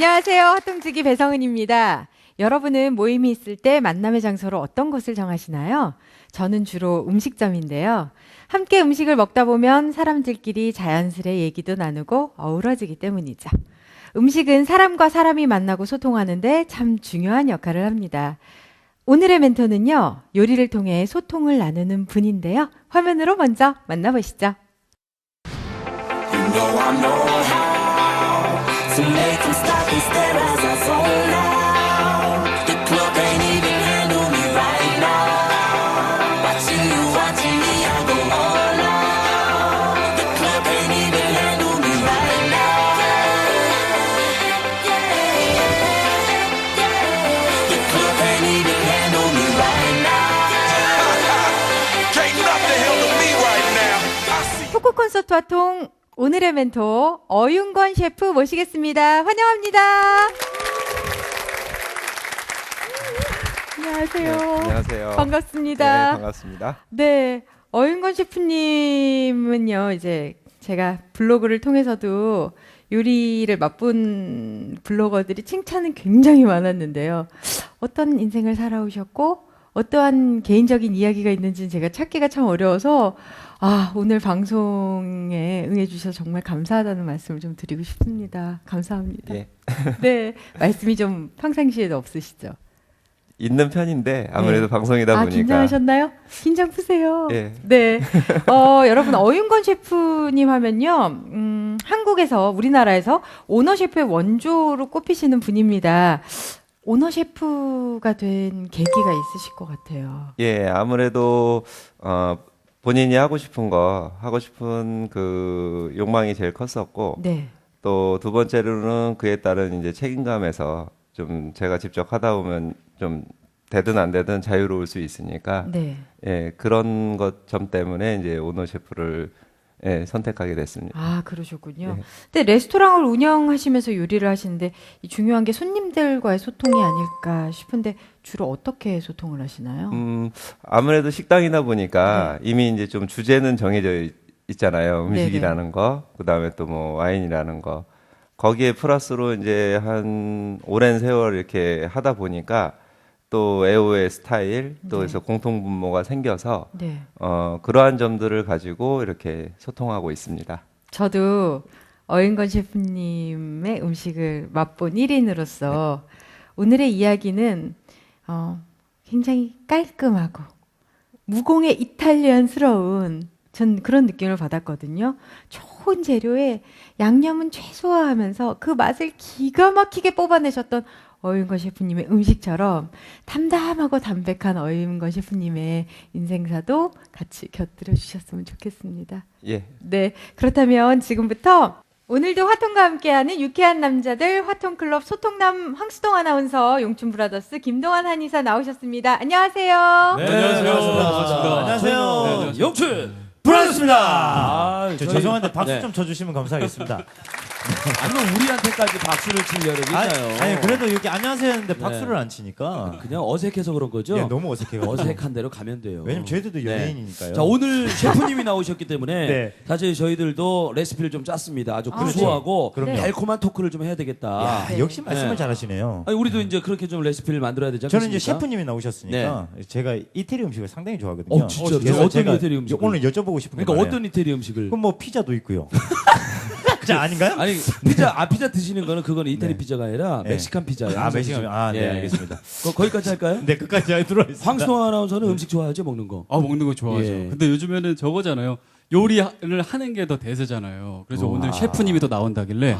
안녕하세요. 화통지기 배성은입니다. 여러분은 모임이 있을 때 만남의 장소로 어떤 곳을 정하시나요? 저는 주로 음식점인데요. 함께 음식을 먹다 보면 사람들끼리 자연스레 얘기도 나누고 어우러지기 때문이죠. 음식은 사람과 사람이 만나고 소통하는데 참 중요한 역할을 합니다. 오늘의 멘토는요, 요리를 통해 소통을 나누는 분인데요. 화면으로 먼저 만나보시죠. So make them stop and stare as I fall out. The club can't even handle me right now. Watching me, I go all out. The club can't even handle me right now. The club can't even handle me right now. Can't nothing handle me right now. 토크 콘서트 화통 오늘의 멘토 어윤건 셰프 모시겠습니다. 환영합니다. 안녕하세요. 네, 안녕하세요. 반갑습니다. 네, 반갑습니다. 네, 어윤건 셰프님은요, 이제 제가 블로그를 통해서도 요리를 맛본 블로거들이 칭찬은 굉장히 많았는데요. 어떤 인생을 살아오셨고 어떠한 개인적인 이야기가 있는지는 제가 찾기가 참 어려워서 오늘 방송에 응해주셔서 정말 감사하다는 말씀을 좀 드리고 싶습니다. 감사합니다. 예. 네, 말씀이 좀 평상시에도 없으시죠? 있는 편인데 아무래도 네. 방송이다 보니까. 긴장하셨나요? 긴장 푸세요. 예. 네. 여러분, 어윤건 셰프님 하면요, 한국에서, 우리나라에서 오너 셰프의 원조로 꼽히시는 분입니다. 오너 셰프가 된 계기가 있으실 것 같아요. 예, 아무래도 본인이 하고 싶은 그 욕망이 제일 컸었고, 네. 또 두 번째로는 그에 따른 이제 책임감에서 좀 제가 직접 하다 보면 좀 되든 안 되든 자유로울 수 있으니까, 네. 예, 그런 것 점 때문에 이제 오너 셰프를 선택하게 됐습니다. 그러셨군요. 네. 근데 레스토랑을 운영하시면서 요리를 하시는데 이 중요한 게 손님들과의 소통이 아닐까 싶은데 주로 어떻게 소통을 하시나요? 아무래도 식당이다 보니까 이미 이제 좀 주제는 정해져 있잖아요. 음식이라는 거, 그다음에 또 뭐 와인이라는 거. 거기에 플러스로 이제 한 오랜 세월 이렇게 하다 보니까 또 애호의 스타일, 또 그래서 공통분모가 생겨서 네. 그러한 점들을 가지고 이렇게 소통하고 있습니다. 저도 어윤건 셰프님의 음식을 맛본 1인으로서 오늘의 이야기는 굉장히 깔끔하고 무공의 이탈리안스러운 전 그런 느낌을 받았거든요. 좋은 재료에 양념은 최소화하면서 그 맛을 기가 막히게 뽑아내셨던 어윤건 셰프님의 음식처럼 담담하고 담백한 어윤건 셰프님의 인생사도 같이 곁들여 주셨으면 좋겠습니다. 예. 네, 그렇다면 지금부터 오늘도 화통과 함께하는 유쾌한 남자들 화통클럽 소통남 황수동 아나운서, 용춘브라더스 김동완 한의사 나오셨습니다. 안녕하세요. 네, 안녕하세요. 안녕하세요. 네, 용춘 브라더스입니다. 저희- 죄송한데 박수 네. 좀 쳐주시면 감사하겠습니다. 아니면 우리한테까지 박수를 칠 여력이 있나요? 아니 그래도 이렇게 안녕하세요 했는데 박수를 안 치니까 그냥 어색해서 그런 거죠? 예, 너무 어색해요. 어색한 대로 가면 돼요. 왜냐면 저희들도 네. 연예인이니까요. 자, 오늘 셰프님이 나오셨기 때문에 네. 사실 저희들도 레시피를 좀 짰습니다. 아주 구수하고 그럼요. 달콤한 토크를 좀 해야 되겠다. 야, 네. 역시 말씀을 네. 잘하시네요. 아니, 우리도 이제 그렇게 좀 레시피를 만들어야 되지 않겠습니까? 저는 이제 셰프님이 나오셨으니까 제가 이태리 음식을 상당히 좋아하거든요. 진짜요? 그래서 어떤 제가 이태리 음식을? 오늘 여쭤보고 싶은 게 그러니까 많아요. 어떤 이태리 음식을? 그럼 뭐 피자도 있고요. 자 아닌가요? 아니 피자 드시는 거는 그거는 이태리 네. 피자가 아니라 네. 멕시칸 피자예요. 아 멕시칸 네 예. 알겠습니다. 거기까지 할까요? 네 끝까지 잘 들어와 있습니다. 황수동 아나운서는 음식 좋아하죠, 먹는 거. 먹는 거 좋아하죠. 예. 근데 요즘에는 저거잖아요. 요리를 하는 게 더 대세잖아요. 그래서 오늘 셰프님이 또 나온다길래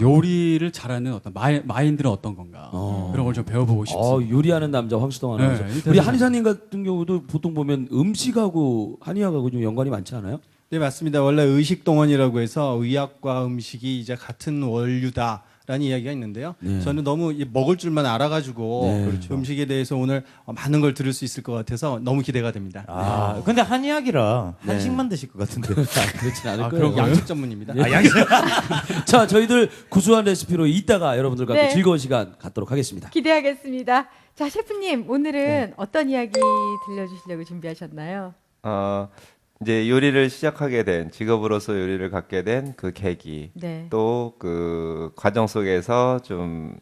요리를 잘하는 어떤 마인드는 어떤 건가 그런 걸 좀 배워보고 싶습니다. 요리하는 남자 황수동 아나운서. 네, 우리 대단하죠. 한의사님 같은 경우도 보통 보면 음식하고 한의학하고 좀 연관이 많지 않아요? 네, 맞습니다. 원래 의식동원이라고 해서 의학과 음식이 이제 같은 원류다라는 이야기가 있는데요. 네. 저는 너무 먹을 줄만 알아가지고 네. 그렇죠. 음식에 대해서 오늘 많은 걸 들을 수 있을 것 같아서 너무 기대가 됩니다. 아 근데 한의학이라 네. 한식만 드실 것 같은데. 그렇진 않을 그럼 거예요. 양식 전문입니다. 아 양식. 자, 저희들 구수한 레시피로 이따가 여러분들과 네. 함께 즐거운 시간 갖도록 하겠습니다. 기대하겠습니다. 자, 셰프님, 오늘은 어떤 이야기 들려주시려고 준비하셨나요? 이제 요리를 시작하게 된 직업으로서 요리를 갖게 된 그 계기 네. 또 그 과정 속에서 좀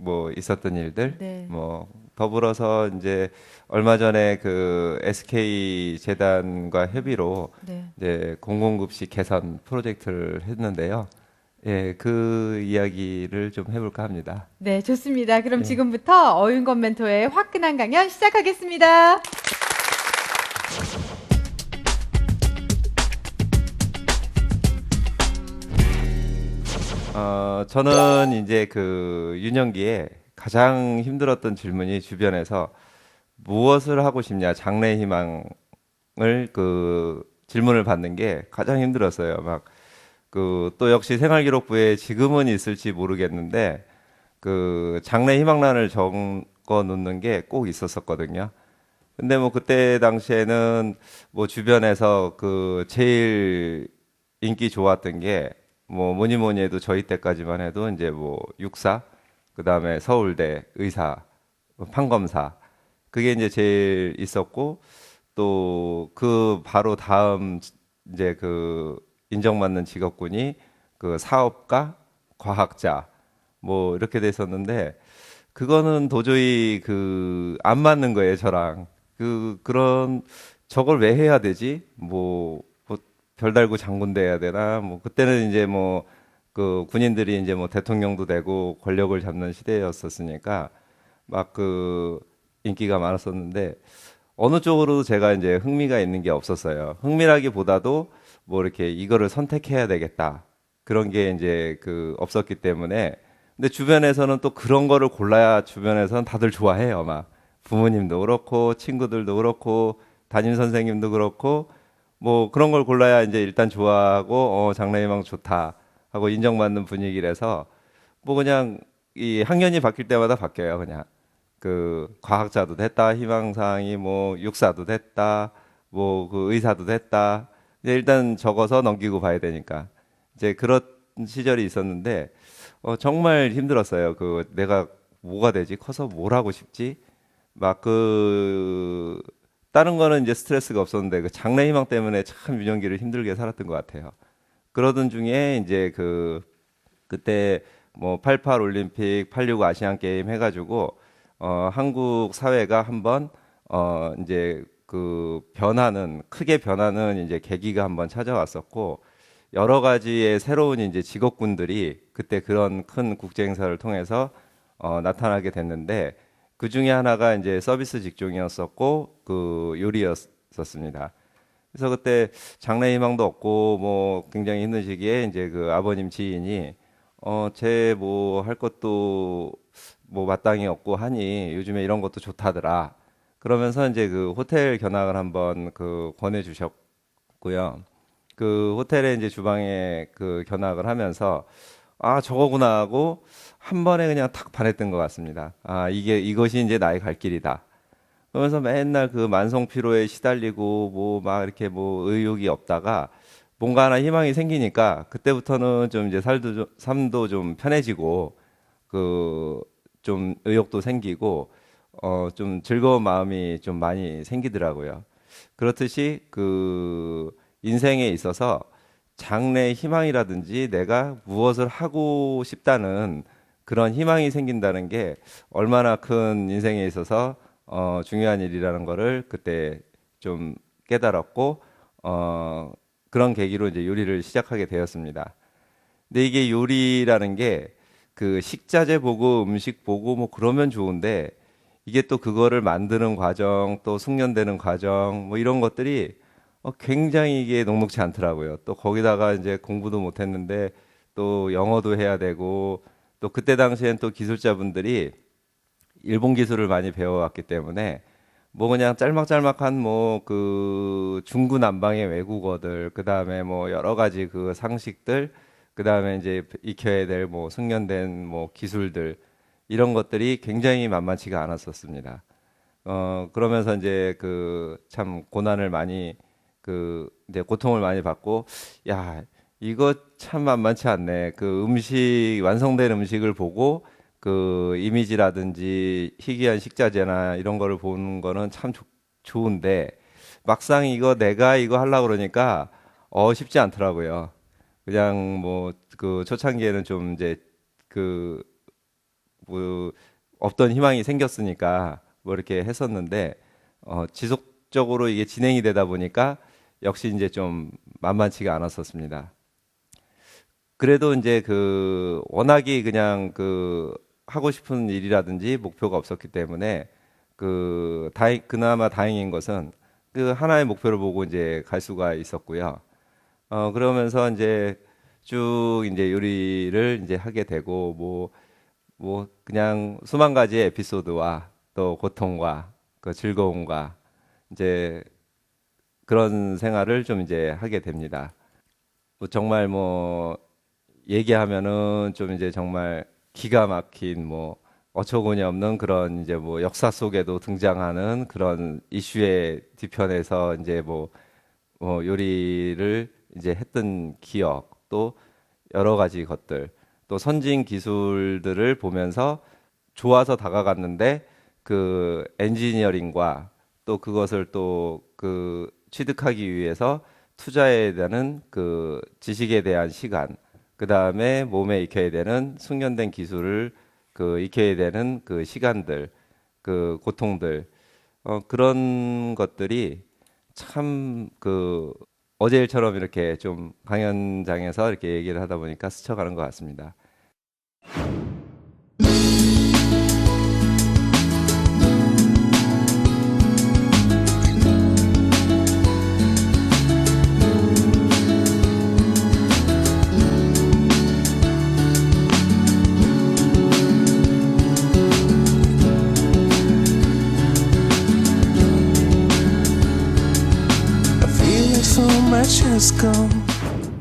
뭐 있었던 일들 네. 뭐 더불어서 이제 얼마 전에 그 SK 재단과 협의로 네. 이제 공공급식 개선 프로젝트를 했는데요. 예, 그 이야기를 좀 해볼까 합니다. 네, 좋습니다. 그럼 네. 지금부터 어윤건 멘토의 화끈한 강연 시작하겠습니다. 저는 이제 그 유년기에 가장 힘들었던 질문이 주변에서 무엇을 하고 싶냐, 장래 희망을 그 질문을 받는 게 가장 힘들었어요. 막 그 또 역시 생활기록부에 지금은 있을지 모르겠는데 그 장래 희망란을 적어 놓는 게 꼭 있었었거든요. 근데 뭐 그때 당시에는 뭐 주변에서 그 제일 인기 좋았던 게 뭐 뭐니 뭐니 해도 저희 때까지만 해도 이제 뭐 육사, 그다음에 서울대 의사, 판검사 그게 이제 제일 있었고 또 그 바로 다음 이제 그 인정받는 직업군이 그 사업가, 과학자 뭐 이렇게 됐었는데 그거는 도저히 그 안 맞는 거예요, 저랑. 그런 저걸 왜 해야 되지? 뭐 별 달고 장군 돼야 되나? 뭐 그때는 이제 뭐 그 군인들이 이제 뭐 대통령도 되고 권력을 잡는 시대였었으니까 막 그 인기가 많았었는데 어느 쪽으로도 제가 이제 흥미가 있는 게 없었어요. 흥미라기보다도 뭐 이렇게 이거를 선택해야 되겠다. 그런 게 이제 그 없었기 때문에 근데 주변에서는 또 그런 거를 골라야 주변에서는 다들 좋아해요. 막 부모님도 그렇고 친구들도 그렇고 담임 선생님도 그렇고 뭐 그런 걸 골라야 이제 일단 좋아하고 장래희망 좋다 하고 인정받는 분위기라서 뭐 그냥 이 학년이 바뀔 때마다 바뀌어요. 그냥 그 과학자도 됐다, 희망사항이 뭐 육사도 됐다, 뭐 그 의사도 됐다. 이제 일단 적어서 넘기고 봐야 되니까 이제 그런 시절이 있었는데 정말 힘들었어요. 그 내가 뭐가 되지? 커서 뭘 하고 싶지? 막 그 다른 거는 이제 스트레스가 없었는데 그 장래 희망 때문에 참 유년기를 힘들게 살았던 것 같아요. 그러던 중에 이제 그때 뭐 88 올림픽, 86 아시안 게임 해가지고 한국 사회가 한번 이제 그 크게 변하는 이제 계기가 한번 찾아왔었고 여러 가지의 새로운 이제 직업군들이 그때 그런 큰 국제 행사를 통해서 나타나게 됐는데 그 중에 하나가 이제 서비스 직종이었었고 그 요리였었습니다. 그래서 그때 장래 희망도 없고 뭐 굉장히 힘든 시기에 이제 그 아버님 지인이 쟤 뭐 할 것도 뭐 마땅히 없고 하니 요즘에 이런 것도 좋다더라. 그러면서 이제 그 호텔 견학을 한번 그 권해 주셨고요. 그 호텔에 이제 주방에 그 견학을 하면서 아 저거구나 하고 한 번에 그냥 탁 반했던 것 같습니다. 아 이것이 이제 나의 갈 길이다. 그러면서 맨날 그 만성 피로에 시달리고 뭐 막 이렇게 뭐 의욕이 없다가 뭔가 하나 희망이 생기니까 그때부터는 좀 이제 삶도 좀 편해지고 그 좀 의욕도 생기고 좀 즐거운 마음이 좀 많이 생기더라고요. 그렇듯이 그 인생에 있어서 장래 희망이라든지 내가 무엇을 하고 싶다는 그런 희망이 생긴다는 게 얼마나 큰 인생에 있어서 중요한 일이라는 거를 그때 좀 깨달았고 그런 계기로 이제 요리를 시작하게 되었습니다. 근데 이게 요리라는 게 그 식자재 보고 음식 보고 뭐 그러면 좋은데 이게 또 그거를 만드는 과정 또 숙련되는 과정 뭐 이런 것들이 굉장히 이게 녹록지 않더라고요. 또 거기다가 이제 공부도 못 했는데 또 영어도 해야 되고 또 그때 당시엔 또 기술자분들이 일본 기술을 많이 배워왔기 때문에 뭐 그냥 짤막짤막한 뭐 그 중구난방의 외국어들 그다음에 뭐 여러 가지 그 상식들 그다음에 이제 익혀야 될 뭐 숙련된 뭐 기술들 이런 것들이 굉장히 만만치가 않았었습니다. 그러면서 이제 그 참 고난을 많이 그 이제 고통을 많이 받고 야 이거 참 만만치 않네. 그 음식 완성된 음식을 보고 그 이미지라든지 희귀한 식자재나 이런 거를 보는 거는 참 좋은데 막상 내가 이거 하려고 그러니까 쉽지 않더라고요. 그냥 뭐 그 초창기에는 좀 이제 그 뭐 없던 희망이 생겼으니까 뭐 이렇게 했었는데 지속적으로 이게 진행이 되다 보니까 역시 이제 좀 만만치가 않았었습니다. 그래도 이제 그 워낙이 그냥 그 하고 싶은 일이라든지 목표가 없었기 때문에 그나마 다행인 것은 그 하나의 목표를 보고 이제 갈 수가 있었고요. 그러면서 이제 쭉 이제 요리를 이제 하게 되고 뭐 그냥 수만 가지의 에피소드와 또 고통과 그 즐거움과 이제 그런 생활을 좀 이제 하게 됩니다. 뭐 정말 뭐 얘기하면은 좀 이제 정말 기가 막힌 뭐 어처구니 없는 그런 이제 뭐 역사 속에도 등장하는 그런 이슈의 뒤편에서 이제 뭐 요리를 이제 했던 기억 또 여러 가지 것들 또 선진 기술들을 보면서 좋아서 다가갔는데 그 엔지니어링과 또 그것을 또 그 취득하기 위해서 투자해야 되는 그 지식에 대한 시간 그 다음에 몸에 익혀야 되는 숙련된 기술을 그 익혀야 되는 그 시간들, 그 고통들, 그런 것들이 참 그 어제 일처럼 이렇게 좀 강연장에서 이렇게 얘기를 하다 보니까 스쳐가는 것 같습니다.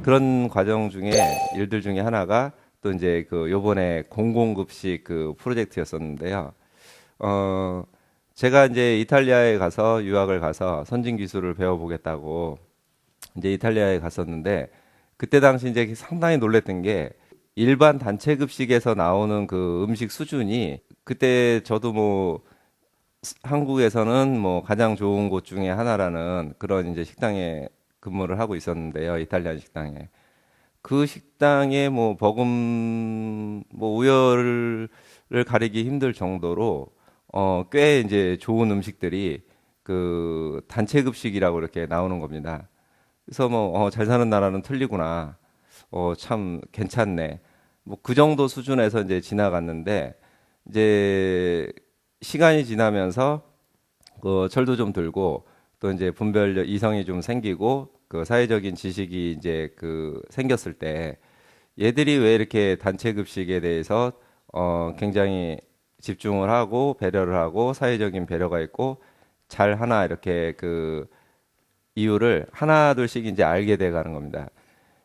그런 과정 중에 일들 중에 하나가 또 이제 그 요번에 공공급식 그 프로젝트였었는데요. 제가 이제 이탈리아에 가서 유학을 가서 선진 기술을 배워보겠다고 이제 이탈리아에 갔었는데 그때 당시 이제 상당히 놀랬던 게 일반 단체 급식에서 나오는 그 음식 수준이 그때 저도 뭐 한국에서는 뭐 가장 좋은 곳 중에 하나라는 그런 이제 식당에 근무를 하고 있었는데요. 이탈리안 식당에. 그 식당에 뭐 버금 뭐 우열을 가리기 힘들 정도로 꽤 이제 좋은 음식들이 그 단체 급식이라고 이렇게 나오는 겁니다. 그래서 뭐 잘 사는 나라는 틀리구나. 참 괜찮네. 뭐 그 정도 수준에서 이제 지나갔는데 이제 시간이 지나면서 그 철도 좀 들고 또 이제 분별 이성이 좀 생기고 그 사회적인 지식이 이제 그 생겼을 때 얘들이 왜 이렇게 단체 급식에 대해서 굉장히 집중을 하고 배려를 하고 사회적인 배려가 있고 잘 하나 이렇게 그 이유를 하나 둘씩 이제 알게 돼 가는 겁니다.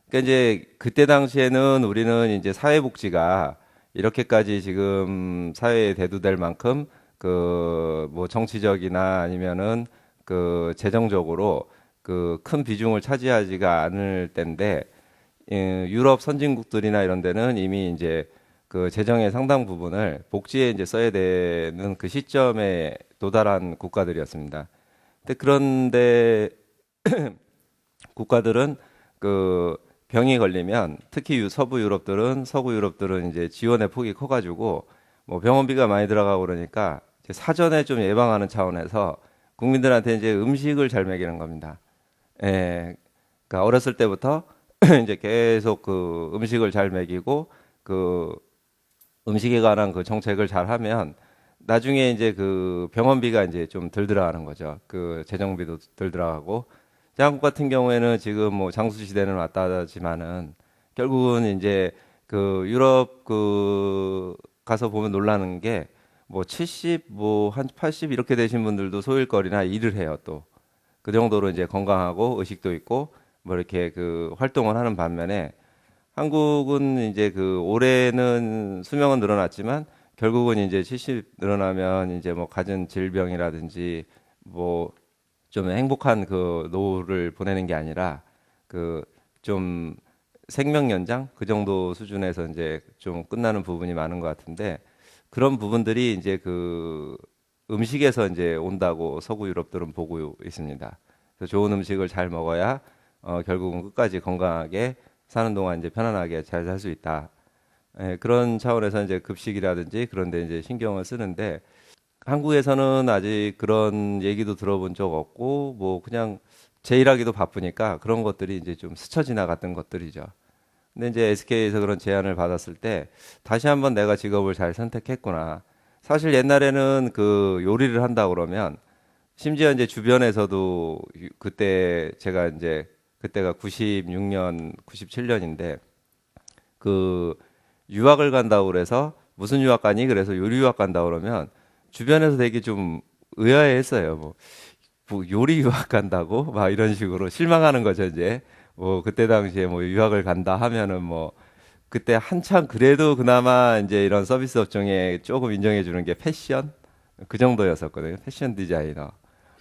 그러니까 이제 그때 당시에는 우리는 이제 사회복지가 이렇게까지 지금 사회에 대두될 만큼 그 뭐 정치적이나 아니면은 그 재정적으로 그 큰 비중을 차지하지가 않을 때인데 유럽 선진국들이나 이런 데는 이미 이제 그 재정의 상당 부분을 복지에 이제 써야 되는 그 시점에 도달한 국가들이었습니다. 그런데 국가들은 그 병이 걸리면 특히 서부 유럽들은 이제 지원의 폭이 커가지고 뭐 병원비가 많이 들어가고 그러니까 이제 사전에 좀 예방하는 차원에서 국민들한테 이제 음식을 잘 먹이는 겁니다. 예, 그러니까 어렸을 때부터 이제 계속 그 음식을 잘 먹이고 그 음식에 관한 그 정책을 잘 하면 나중에 이제 그 병원비가 이제 좀 덜 들어가는 거죠. 그 재정비도 덜 들어가고 한국 같은 경우에는 지금 뭐 장수 시대는 왔다지만은 결국은 이제 그 유럽 그 가서 보면 놀라는 게 뭐 70, 뭐 한 80 이렇게 되신 분들도 소일거리나 일을 해요 또. 그 정도로 이제 건강하고 의식도 있고 뭐 이렇게 그 활동을 하는 반면에 한국은 이제 그 올해는 수명은 늘어났지만 결국은 이제 70 늘어나면 이제 뭐 갖은 질병이라든지 뭐 좀 행복한 그 노후를 보내는 게 아니라 그 좀 생명 연장 그 정도 수준에서 이제 좀 끝나는 부분이 많은 것 같은데 그런 부분들이 이제 그 음식에서 이제 온다고 서구 유럽들은 보고 있습니다. 그 좋은 음식을 잘 먹어야 결국은 끝까지 건강하게 사는 동안 이제 편안하게 잘 살 수 있다. 예, 그런 차원에서 이제 급식이라든지 그런 데 이제 신경을 쓰는데 한국에서는 아직 그런 얘기도 들어본 적 없고 뭐 그냥 제 일하기도 바쁘니까 그런 것들이 이제 좀 스쳐 지나갔던 것들이죠. 근데 이제 SK에서 그런 제안을 받았을 때 다시 한번 내가 직업을 잘 선택했구나. 사실 옛날에는 그 요리를 한다 그러면 심지어 이제 주변에서도 그때 제가 이제 그때가 96년, 97년인데 그 유학을 간다고 그래서 무슨 유학 가니? 그래서 요리 유학 간다 그러면 주변에서 되게 좀 의아해했어요. 뭐 요리 유학 간다고 막 이런 식으로 실망하는 거죠 이제. 뭐 그때 당시에 뭐 유학을 간다 하면은 뭐 그때 한참 그래도 그나마 이제 이런 서비스 업종에 조금 인정해 주는 게 패션 그 정도였었거든요. 패션 디자이너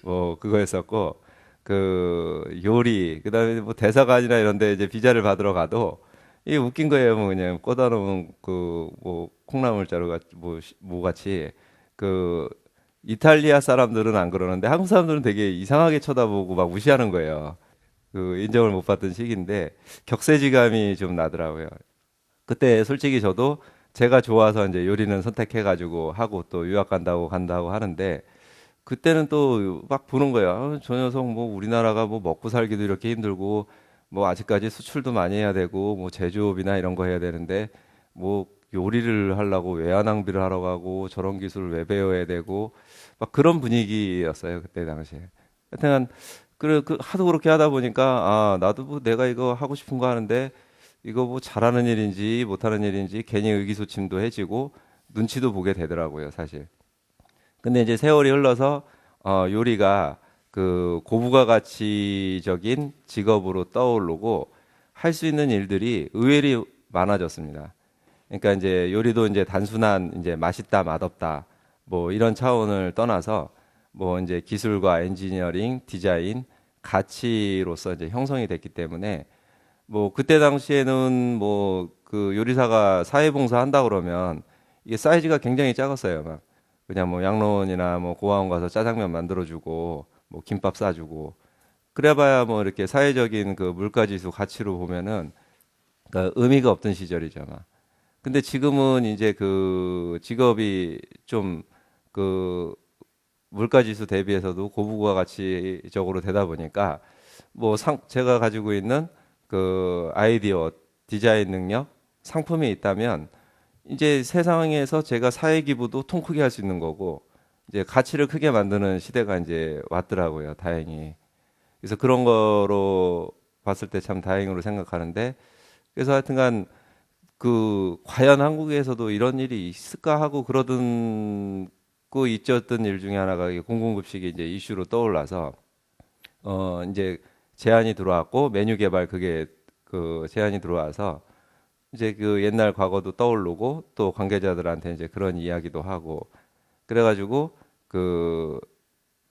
뭐 그거였었고 그 요리 그다음에 뭐 대사관이나 이런 데 이제 비자를 받으러 가도 이게 웃긴 거예요. 뭐 그냥 꽂아 놓은 그 뭐 콩나물자루 같이 뭐 같이 그 이탈리아 사람들은 안 그러는데 한국 사람들은 되게 이상하게 쳐다보고 막 무시하는 거예요. 그 인정을 못 받던 시기인데 격세지감이 좀 나더라고요. 그때 솔직히 저도 제가 좋아서 이제 요리는 선택해가지고 하고 또 유학 간다고 하는데 그때는 또 막 보는 거야. 저 녀석 뭐 우리나라가 뭐 먹고 살기도 이렇게 힘들고 뭐 아직까지 수출도 많이 해야 되고 뭐 제조업이나 이런 거 해야 되는데 뭐 요리를 하려고 외화낭비를 하러 가고 저런 기술을 왜 배워야 되고 막 그런 분위기였어요. 그때 당시에. 하여튼 그래 그 하도 그렇게 하다 보니까 아 나도 뭐 내가 이거 하고 싶은 거 하는데 이거 뭐 잘하는 일인지 못하는 일인지 괜히 의기소침도 해지고 눈치도 보게 되더라고요, 사실. 근데 이제 세월이 흘러서 요리가 그 고부가 가치적인 직업으로 떠오르고 할 수 있는 일들이 의외로 많아졌습니다. 그러니까 이제 요리도 이제 단순한 이제 맛있다, 맛없다 뭐 이런 차원을 떠나서 뭐 이제 기술과 엔지니어링, 디자인, 가치로서 이제 형성이 됐기 때문에 뭐 그때 당시에는 뭐 그 요리사가 사회봉사 한다 그러면 이게 사이즈가 굉장히 작았어요. 막 그냥 뭐 양로원이나 뭐 고아원 가서 짜장면 만들어주고 뭐 김밥 싸주고 그래봐야 뭐 이렇게 사회적인 그 물가지수 가치로 보면은 그러니까 의미가 없던 시절이죠. 막. 근데 지금은 이제 그 직업이 좀 그 물가지수 대비해서도 고부가 가치적으로 되다 보니까 뭐 제가 가지고 있는 그 아이디어, 디자인 능력, 상품이 있다면 이제 세상에서 제가 사회 기부도 통 크게 할 수 있는 거고 이제 가치를 크게 만드는 시대가 이제 왔더라고요. 다행히. 그래서 그런 거로 봤을 때 참 다행으로 생각하는데 그래서 하여튼간 그 과연 한국에서도 이런 일이 있을까 하고 그러던 그 있었던 일 중에 하나가 공공급식이 이제 이슈로 떠올라서 이제 제안이 들어왔고 메뉴 개발 그게 그 제안이 들어와서 이제 그 옛날 과거도 떠오르고 또 관계자들한테 이제 그런 이야기도 하고 그래가지고 그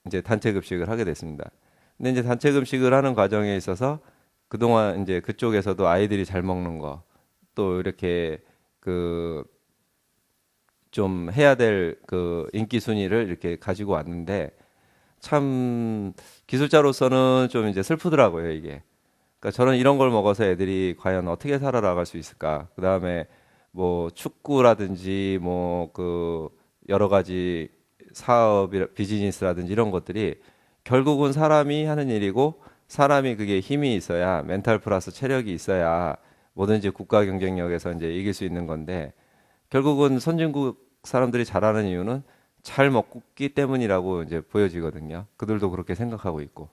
이제 단체 급식을 하게 됐습니다. 근데 이제 단체 급식을 하는 과정에 있어서 그동안 이제 그쪽에서도 아이들이 잘 먹는 거 또 이렇게 그 좀 해야 될 그 인기 순위를 이렇게 가지고 왔는데 참 기술자로서는 좀 이제 슬프더라고요, 이게. 그러니까 저는 이런 걸 먹어서 애들이 과연 어떻게 살아나갈 수 있을까? 그다음에 뭐 축구라든지 뭐 그 여러 가지 사업, 비즈니스라든지 이런 것들이 결국은 사람이 하는 일이고 사람이 그게 힘이 있어야 멘탈 플러스 체력이 있어야 뭐든지 국가 경쟁력에서 이제 이길 수 있는 건데 결국은 선진국 사람들이 잘하는 이유는 잘 먹기 때문이라고 이제 보여지거든요. 그들도 그렇게 생각하고 있고.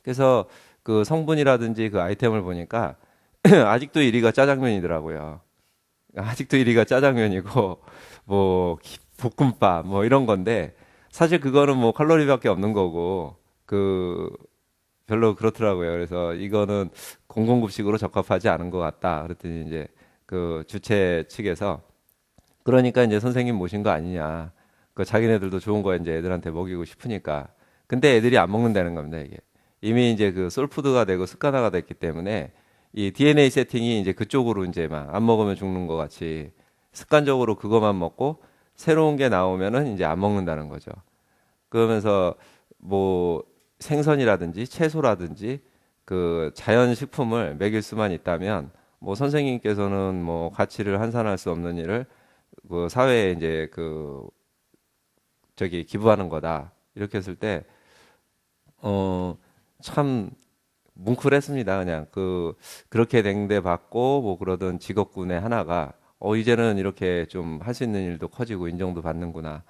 그래서 그 성분이라든지 그 아이템을 보니까 아직도 1위가 짜장면이더라고요. 아직도 1위가 짜장면이고 뭐 볶음밥 뭐 이런 건데 사실 그거는 뭐 칼로리밖에 없는 거고 그 별로 그렇더라고요. 그래서 이거는 공공급식으로 적합하지 않은 것 같다. 그랬더니 이제 그 주최 측에서 그러니까 이제 선생님 모신 거 아니냐. 그 자기네들도 좋은 거 이제 애들한테 먹이고 싶으니까. 근데 애들이 안 먹는다는 겁니다, 이게. 이미 이제 그 솔푸드가 되고 습관화가 됐기 때문에 이 DNA 세팅이 이제 그쪽으로 이제 막 안 먹으면 죽는 것 같이 습관적으로 그것만 먹고 새로운 게 나오면은 이제 안 먹는다는 거죠. 그러면서 뭐 생선이라든지 채소라든지 그 자연 식품을 먹일 수만 있다면 뭐 선생님께서는 뭐 가치를 환산할 수 없는 일을 그 사회에 이제 그 저기 기부하는 거다. 이렇게 했을 때 참 뭉클했습니다. 그냥 그렇게 냉대 받고 뭐 그러던 직업군의 하나가 이제는 이렇게 좀 할 수 있는 일도 커지고 인정도 받는구나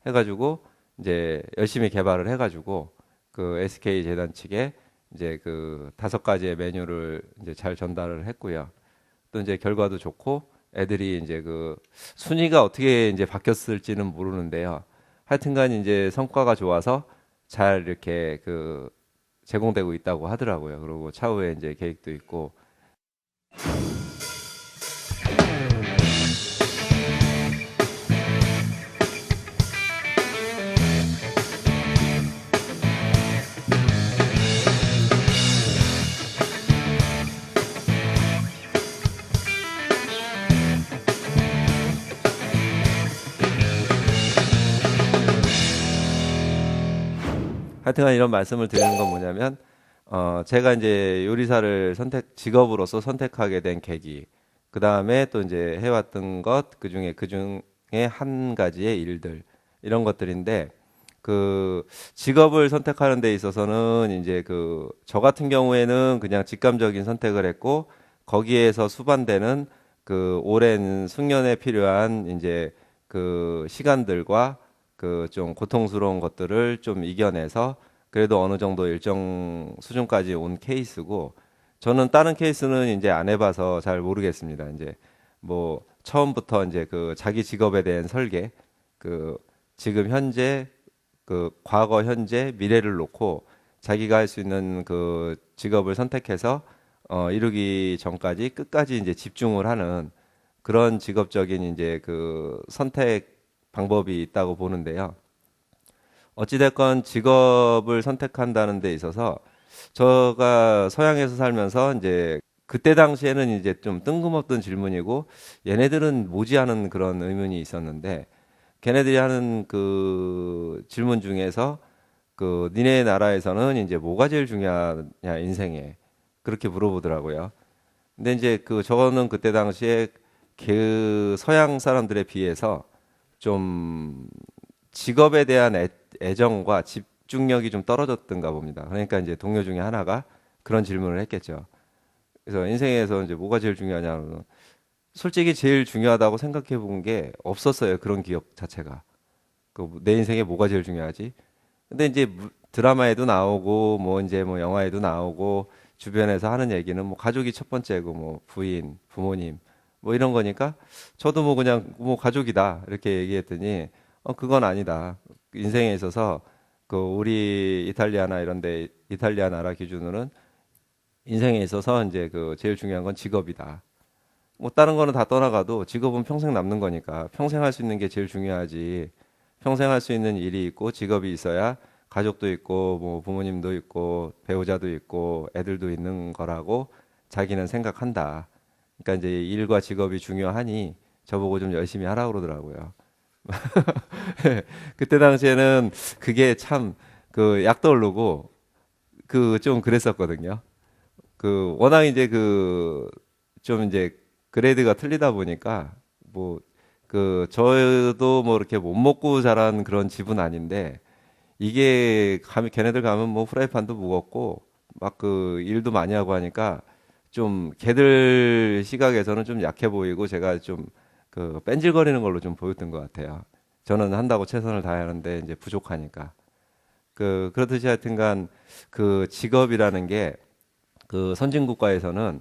해가지고 이제 열심히 개발을 해가지고 그 SK 재단 측에 이제 그 5가지의 메뉴를 이제 잘 전달을 했고요. 또 이제 결과도 좋고 애들이 이제 그 순위가 어떻게 이제 바뀌었을지는 모르는데요. 하여튼간 이제 성과가 좋아서 잘 이렇게 그 제공되고 있다고 하더라고요. 그리고 차후에 이제 계획도 있고. 하여튼간 이런 말씀을 드리는 건 뭐냐면 제가 이제 요리사를 직업으로서 선택하게 된 계기, 그 다음에 또 이제 해왔던 것, 그 중에 한 가지의 일들, 이런 것들인데, 그 직업을 선택하는 데 있어서는 이제 저 같은 경우에는 그냥 직감적인 선택을 했고, 거기에서 수반되는 그 오랜 숙련에 필요한 이제 그 시간들과 그 좀 고통스러운 것들을 좀 이겨내서 그래도 어느 정도 일정 수준까지 온 케이스고, 저는 다른 케이스는 이제 안 해봐서 잘 모르겠습니다. 이제 뭐 처음부터 이제 그 자기 직업에 대한 설계, 그 지금 현재, 그 과거, 현재, 미래를 놓고 자기가 할 수 있는 그 직업을 선택해서 이루기 전까지 끝까지 이제 집중을 하는 그런 직업적인 이제 그 선택 방법이 있다고 보는데요. 어찌됐건 직업을 선택한다는 데 있어서 제가 서양에서 살면서 이제 그때 당시에는 이제 좀 뜬금없던 질문이고 얘네들은 뭐지 하는 그런 의문이 있었는데, 걔네들이 하는 그 질문 중에서 그 니네 나라에서는 이제 뭐가 제일 중요하냐 인생에, 그렇게 물어보더라고요. 근데 이제 저거는 그때 당시에 그 서양 사람들에 비해서 좀 직업에 대한 애정과 집중력이 좀 떨어졌던가 봅니다. 그러니까 이제 동료 중에 하나가 그런 질문을 했겠죠. 그래서 인생에서 이제 뭐가 제일 중요하냐, 솔직히 제일 중요하다고 생각해 본 게 없었어요. 그런 기업 자체가. 내 인생에 뭐가 제일 중요하지? 근데 이제 드라마에도 나오고 뭐 이제 뭐 영화에도 나오고 주변에서 하는 얘기는 뭐 가족이 첫 번째고 뭐 부인, 부모님 뭐 이런 거니까 저도 뭐 그냥 뭐 가족이다 이렇게 얘기했더니 그건 아니다. 인생에 있어서 우리 이탈리아나 이런데 이탈리아 나라 기준으로는 인생에 있어서 이제 제일 중요한 건 직업이다. 뭐 다른 거는 다 떠나가도 직업은 평생 남는 거니까 평생 할 수 있는 게 제일 중요하지. 평생 할 수 있는 일이 있고 직업이 있어야 가족도 있고 뭐 부모님도 있고 배우자도 있고 애들도 있는 거라고 자기는 생각한다. 그러니까 이제 일과 직업이 중요하니 저보고 좀 열심히 하라고 그러더라고요. 그때 당시에는 그게 참 약 떠오르고 좀 그랬었거든요. 워낙 이제 좀 이제 그레이드가 틀리다 보니까 뭐 저도 뭐 이렇게 못 먹고 자란 그런 집은 아닌데, 이게 걔네들 가면 뭐 프라이팬도 무겁고 막 일도 많이 하고 하니까 좀 걔들 시각에서는 좀 약해 보이고 제가 좀 뺀질거리는 걸로 좀 보였던 것 같아요. 저는 한다고 최선을 다하는데 이제 부족하니까. 그렇듯이 하여튼간 직업이라는 게 선진국가에서는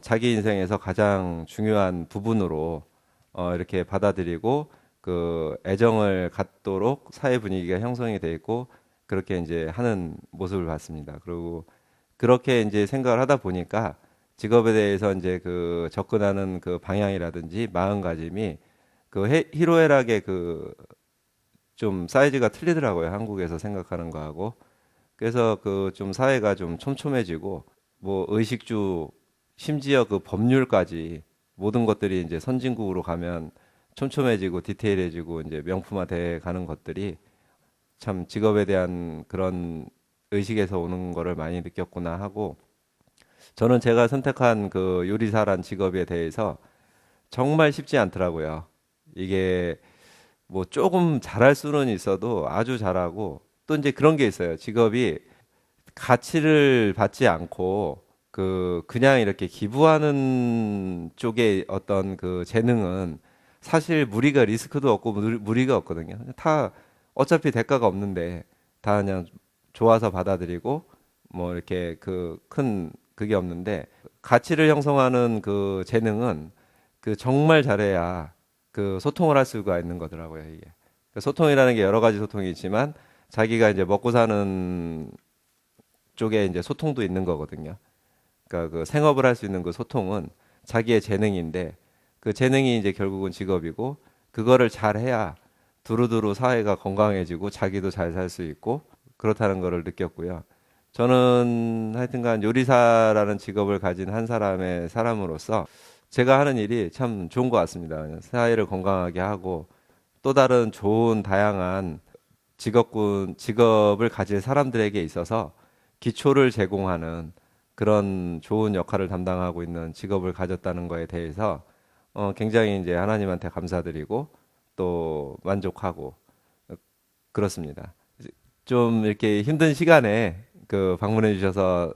자기 인생에서 가장 중요한 부분으로 이렇게 받아들이고 애정을 갖도록 사회 분위기가 형성이 돼 있고 그렇게 이제 하는 모습을 봤습니다. 그리고 그렇게 이제 생각을 하다 보니까 직업에 대해서 이제 접근하는 방향이라든지 마음가짐이 희로애락의 좀 사이즈가 틀리더라고요. 한국에서 생각하는 거하고. 그래서 좀 사회가 좀 촘촘해지고 뭐 의식주 심지어 법률까지 모든 것들이 이제 선진국으로 가면 촘촘해지고 디테일해지고 이제 명품화돼 가는 것들이 참 직업에 대한 그런 의식에서 오는 거를 많이 느꼈구나 하고 저는 제가 선택한 그 요리사란 직업에 대해서 정말 쉽지 않더라고요. 이게 뭐 조금 잘할 수는 있어도 아주 잘하고 또 이제 그런 게 있어요. 직업이 가치를 받지 않고 그냥 이렇게 기부하는 쪽에 어떤 그 재능은 사실 무리가 리스크도 없고 무리가 없거든요. 다 어차피 대가가 없는데 다 그냥 좋아서 받아들이고 뭐 이렇게 그 큰 그게 없는데 가치를 형성하는 그 재능은 그 정말 잘해야 그 소통을 할 수가 있는 거더라고요, 이게. 그 소통이라는 게 여러 가지 소통이 있지만 자기가 이제 먹고 사는 쪽에 이제 소통도 있는 거거든요. 그러니까 그 생업을 할 수 있는 그 소통은 자기의 재능인데 그 재능이 이제 결국은 직업이고 그거를 잘해야 두루두루 사회가 건강해지고 자기도 잘 살 수 있고 그렇다는 거를 느꼈고요. 저는 하여튼간 요리사라는 직업을 가진 한 사람으로서 제가 하는 일이 참 좋은 것 같습니다. 사회를 건강하게 하고 또 다른 좋은 다양한 직업을 가질 사람들에게 있어서 기초를 제공하는 그런 좋은 역할을 담당하고 있는 직업을 가졌다는 거에 대해서 굉장히 이제 하나님한테 감사드리고 또 만족하고 그렇습니다. 좀 이렇게 힘든 시간에 그 방문해 주셔서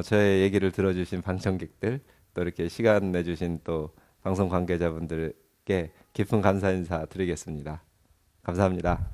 저의 얘기를 들어주신 방청객들 또 이렇게 시간 내주신 또 방송 관계자분들께 깊은 감사 인사 드리겠습니다. 감사합니다.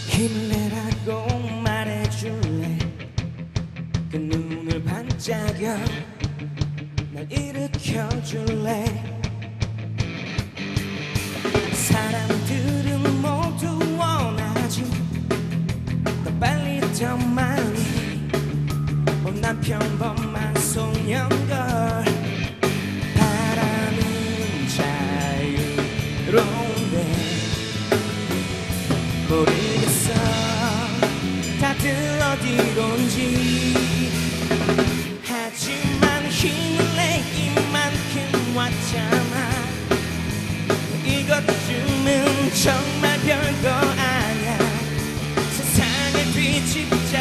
힘을 내라고 말해줄래 그 눈을 반짝여 날 일으켜줄래 사람들은 모두 원하지 더 빨리 더 많이 난 평범한 소년걸 바람은 자유로운데 모르겠어 다들 어디론지 하지만 힘을 내 이만큼 왔잖아 이것쯤은 정말 별거 아냐 세상을 뒤집자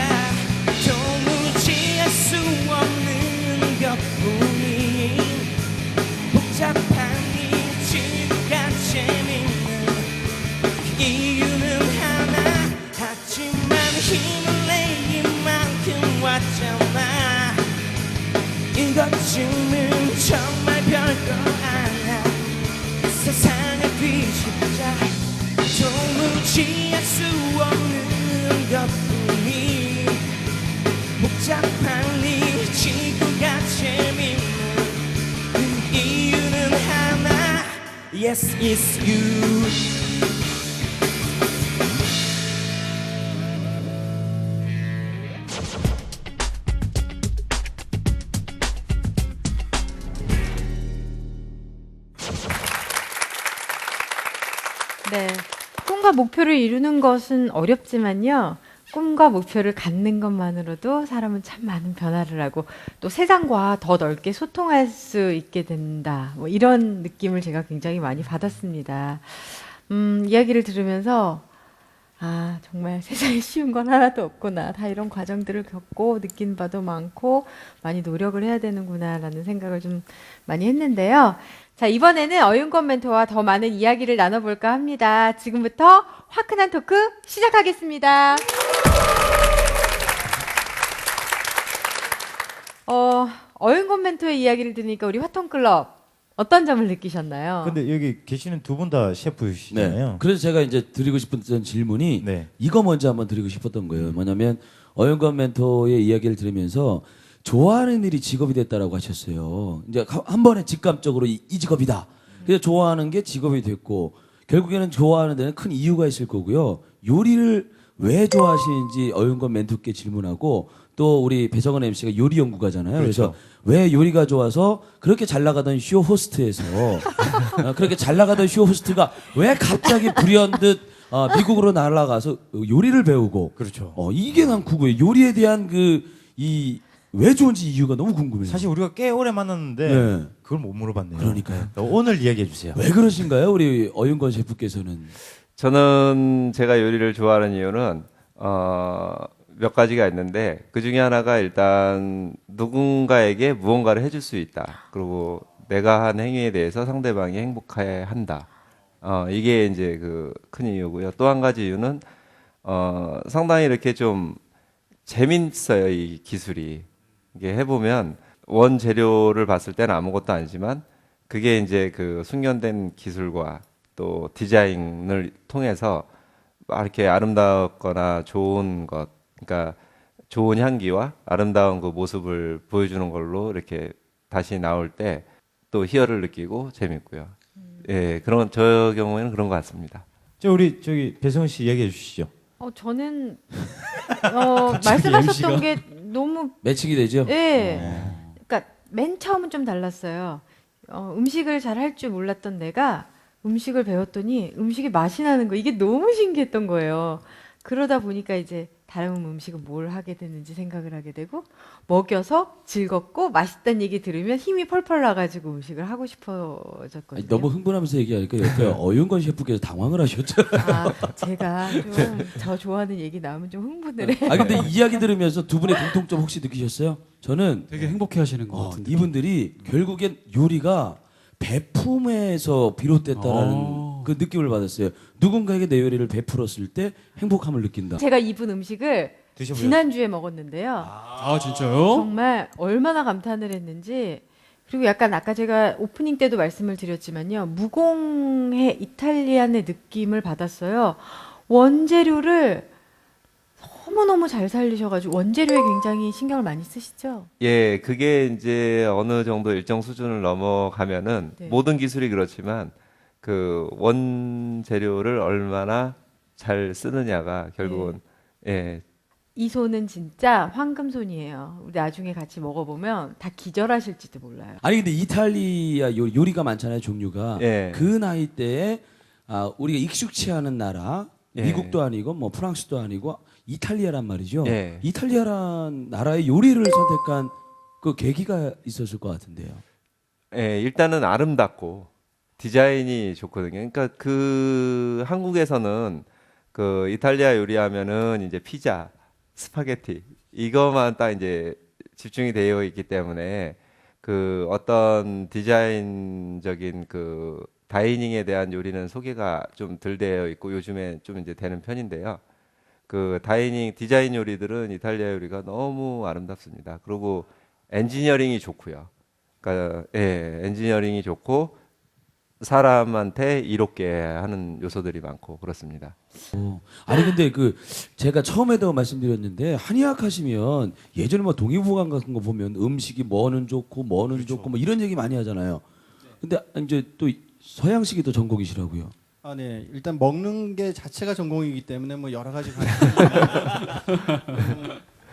도무지 알 수 없는 것뿐인 복잡한 이 지구가 재밌는 이유는 하나 하지만 힘을 내 이만큼 왔잖아 이것쯤은 정말 별거 아냐 세상을 뒤집자 도무지 알 수 없는 것뿐이 복잡한 이 지구가 재밌는 그 이유는 하나 Yes, it's you 네. 꿈과 목표를 이루는 것은 어렵지만요. 꿈과 목표를 갖는 것만으로도 사람은 참 많은 변화를 하고 또 세상과 더 넓게 소통할 수 있게 된다. 뭐 이런 느낌을 제가 굉장히 많이 받았습니다. 이야기를 들으면서 아, 정말 세상에 쉬운 건 하나도 없구나. 다 이런 과정들을 겪고 느낀 바도 많고 많이 노력을 해야 되는구나라는 생각을 좀 많이 했는데요. 자, 이번에는 어윤권 멘토와 더 많은 이야기를 나눠볼까 합니다. 지금부터 화끈한 토크 시작하겠습니다. 어윤권 멘토의 이야기를 들으니까 우리 화통클럽 어떤 점을 느끼셨나요? 근데 여기 계시는 두 분 다 셰프시잖아요. 그래서 제가 이제 드리고 싶었던 질문이 네. 이거 먼저 한번 드리고 싶었던 거예요. 뭐냐면 어영건 멘토의 이야기를 들으면서 좋아하는 일이 직업이 됐다라고 하셨어요. 이제 한 번에 직감적으로 이 직업이다. 그래서 좋아하는 게 직업이 됐고 결국에는 좋아하는 데는 큰 이유가 있을 거고요. 요리를 왜 좋아하시는지 어영건 멘토께 질문하고 또 우리 배성원 MC가 요리 연구가잖아요. 그래서 왜 요리가 좋아서 그렇게 잘 나가던 쇼 호스트에서 그렇게 잘 나가던 쇼 호스트가 왜 갑자기 불현듯 미국으로 날아가서 요리를 배우고 그렇죠. 이게 난 궁금해요. 요리에 대한 왜 좋은지 이유가 너무 궁금해요. 사실 우리가 꽤 오래 만났는데 네. 그걸 못 물어봤네요. 그러니까요. 오늘 이야기해 주세요. 왜 그러신가요, 우리 어윤건 셰프께서는? 저는 제가 요리를 좋아하는 이유는 몇 가지가 있는데 그 중에 하나가 일단 누군가에게 무언가를 해줄 수 있다. 그리고 내가 한 행위에 대해서 상대방이 행복해 한다. 이게 이제 그 큰 이유고요. 또 한 가지 이유는 상당히 이렇게 좀 재밌어요, 이 기술이. 이게 해보면 원재료를 봤을 때는 아무것도 아니지만 그게 이제 그 숙련된 기술과 또 디자인을 통해서 이렇게 아름답거나 좋은 것, 그러니까 좋은 향기와 아름다운 그 모습을 보여주는 걸로 이렇게 다시 나올 때 또 희열을 느끼고 재밌고요. 예, 저 경우에는 그런 것 같습니다. 우리 배성훈 씨 얘기해 주시죠. 저는 말씀하셨던 게 너무 매칭이 되죠? 예. 그러니까 맨 처음은 좀 달랐어요. 음식을 잘 할 줄 몰랐던 내가 음식을 배웠더니 음식이 맛이 나는 거 이게 너무 신기했던 거예요. 그러다 보니까 이제 다른 음식은 뭘 하게 됐는지 생각을 하게 되고 먹여서 즐겁고 맛있다는 얘기 들으면 힘이 펄펄 나가지고 음식을 하고 싶어졌거든요. 너무 흥분하면서 얘기하니까 옆에 어윤건 셰프께서 당황을 하셨죠. 제가 좀 저 좋아하는 얘기 나오면 좀 흥분을 해요. 근데 이야기 들으면서 두 분의 공통점 혹시 느끼셨어요? 저는 되게 행복해하시는 것 같은데. 이분들이 결국엔 요리가 배품에서 비롯됐다라는 그 느낌을 받았어요. 누군가에게 내 요리를 베풀었을 때 행복함을 느낀다. 제가 입은 음식을 드셔보세요. 지난주에 먹었는데요. 아 진짜요? 정말 얼마나 감탄을 했는지. 그리고 약간 아까 제가 오프닝 때도 말씀을 드렸지만요. 무공해 이탈리안의 느낌을 받았어요. 원재료를 너무너무 잘 살리셔가지고 원재료에 굉장히 신경을 많이 쓰시죠? 예, 그게 이제 어느 정도 일정 수준을 넘어가면은 네. 모든 기술이 그렇지만 그 원재료를 얼마나 잘 쓰느냐가 결국은 예, 이 손은 진짜 황금손이에요. 우리 나중에 같이 먹어보면 다 기절하실지도 몰라요. 아니 근데 이탈리아 요리가 많잖아요, 종류가. 예. 그 나이 때에 우리가 익숙치 않은 나라, 예. 미국도 아니고 뭐 프랑스도 아니고 이탈리아란 말이죠. 예. 이탈리아란 나라의 요리를 선택한 그 계기가 있었을 것 같은데요. 예, 일단은 아름답고 디자인이 좋거든요. 그러니까 그 한국에서는 그 이탈리아 요리하면은 이제 피자, 스파게티 이거만 딱 이제 집중이 되어 있기 때문에 그 어떤 디자인적인 그 다이닝에 대한 요리는 소개가 좀 덜 되어 있고 요즘에 좀 이제 되는 편인데요. 그 다이닝 디자인 요리들은 이탈리아 요리가 너무 아름답습니다. 그리고 엔지니어링이 좋고요. 그러니까 예, 엔지니어링이 좋고 사람한테 이롭게 하는 요소들이 많고 그렇습니다. 아니 근데 제가 처음에도 말씀드렸는데 한의학 하시면 예전에 뭐 동의보감 같은 거 보면 음식이 뭐는 좋고 뭐는 좋고 뭐 이런 얘기 많이 하잖아요. 근데 이제 또 서양식이 더 전공이시라고요. 네. 일단 먹는 게 자체가 전공이기 때문에 뭐 여러 가지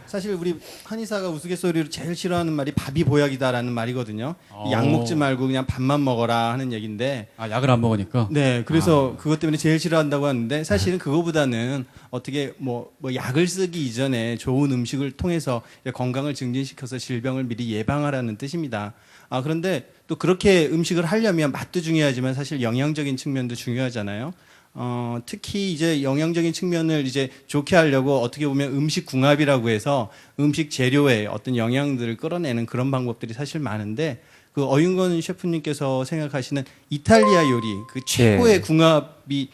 사실 우리 한의사가 우스갯소리로 제일 싫어하는 말이 밥이 보약이다라는 말이거든요. 약 먹지 말고 그냥 밥만 먹어라 하는 얘기인데 약을 안 먹으니까. 네, 그래서 그것 때문에 제일 싫어한다고 하는데 사실은 그거보다는 어떻게 뭐 약을 쓰기 이전에 좋은 음식을 통해서 건강을 증진시켜서 질병을 미리 예방하라는 뜻입니다. 그런데 또 그렇게 음식을 하려면 맛도 중요하지만 사실 영양적인 측면도 중요하잖아요. 특히 이제 영양적인 측면을 이제 좋게 하려고 어떻게 보면 음식 궁합이라고 해서 음식 재료에 어떤 영양들을 끌어내는 그런 방법들이 사실 많은데 그 어윤건 셰프님께서 생각하시는 이탈리아 요리 그 최고의 궁합이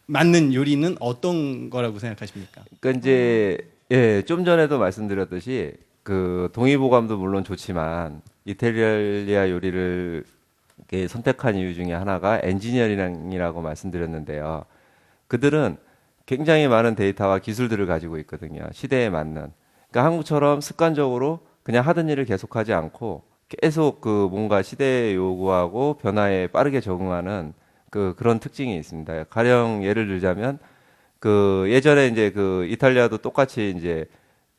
맞는 요리는 어떤 거라고 생각하십니까? 그러니까 이제 예, 좀 전에도 말씀드렸듯이 그 동의보감도 물론 좋지만 이탈리아 요리를 선택한 이유 중에 하나가 엔지니어링이라고 말씀드렸는데요. 그들은 굉장히 많은 데이터와 기술들을 가지고 있거든요. 시대에 맞는. 그러니까 한국처럼 습관적으로 그냥 하던 일을 계속하지 않고 계속 그 뭔가 시대의 요구하고 변화에 빠르게 적응하는 그런 특징이 있습니다. 가령 예를 들자면 그 예전에 이제 그 이탈리아도 똑같이 이제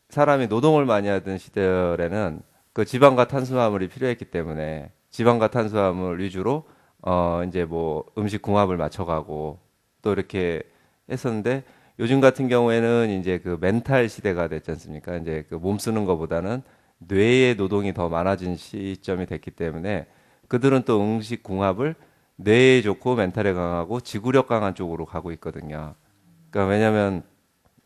사람이 노동을 많이 하던 시절에는 그 지방과 탄수화물이 필요했기 때문에 지방과 탄수화물 위주로 이제 뭐 음식 궁합을 맞춰가고 또 이렇게 했었는데 요즘 같은 경우에는 이제 그 멘탈 시대가 됐지 않습니까? 이제 그 몸 쓰는 것보다는 뇌의 노동이 더 많아진 시점이 됐기 때문에 그들은 또 음식 궁합을 뇌에 좋고 멘탈에 강하고 지구력 강한 쪽으로 가고 있거든요. 그러니까 왜냐하면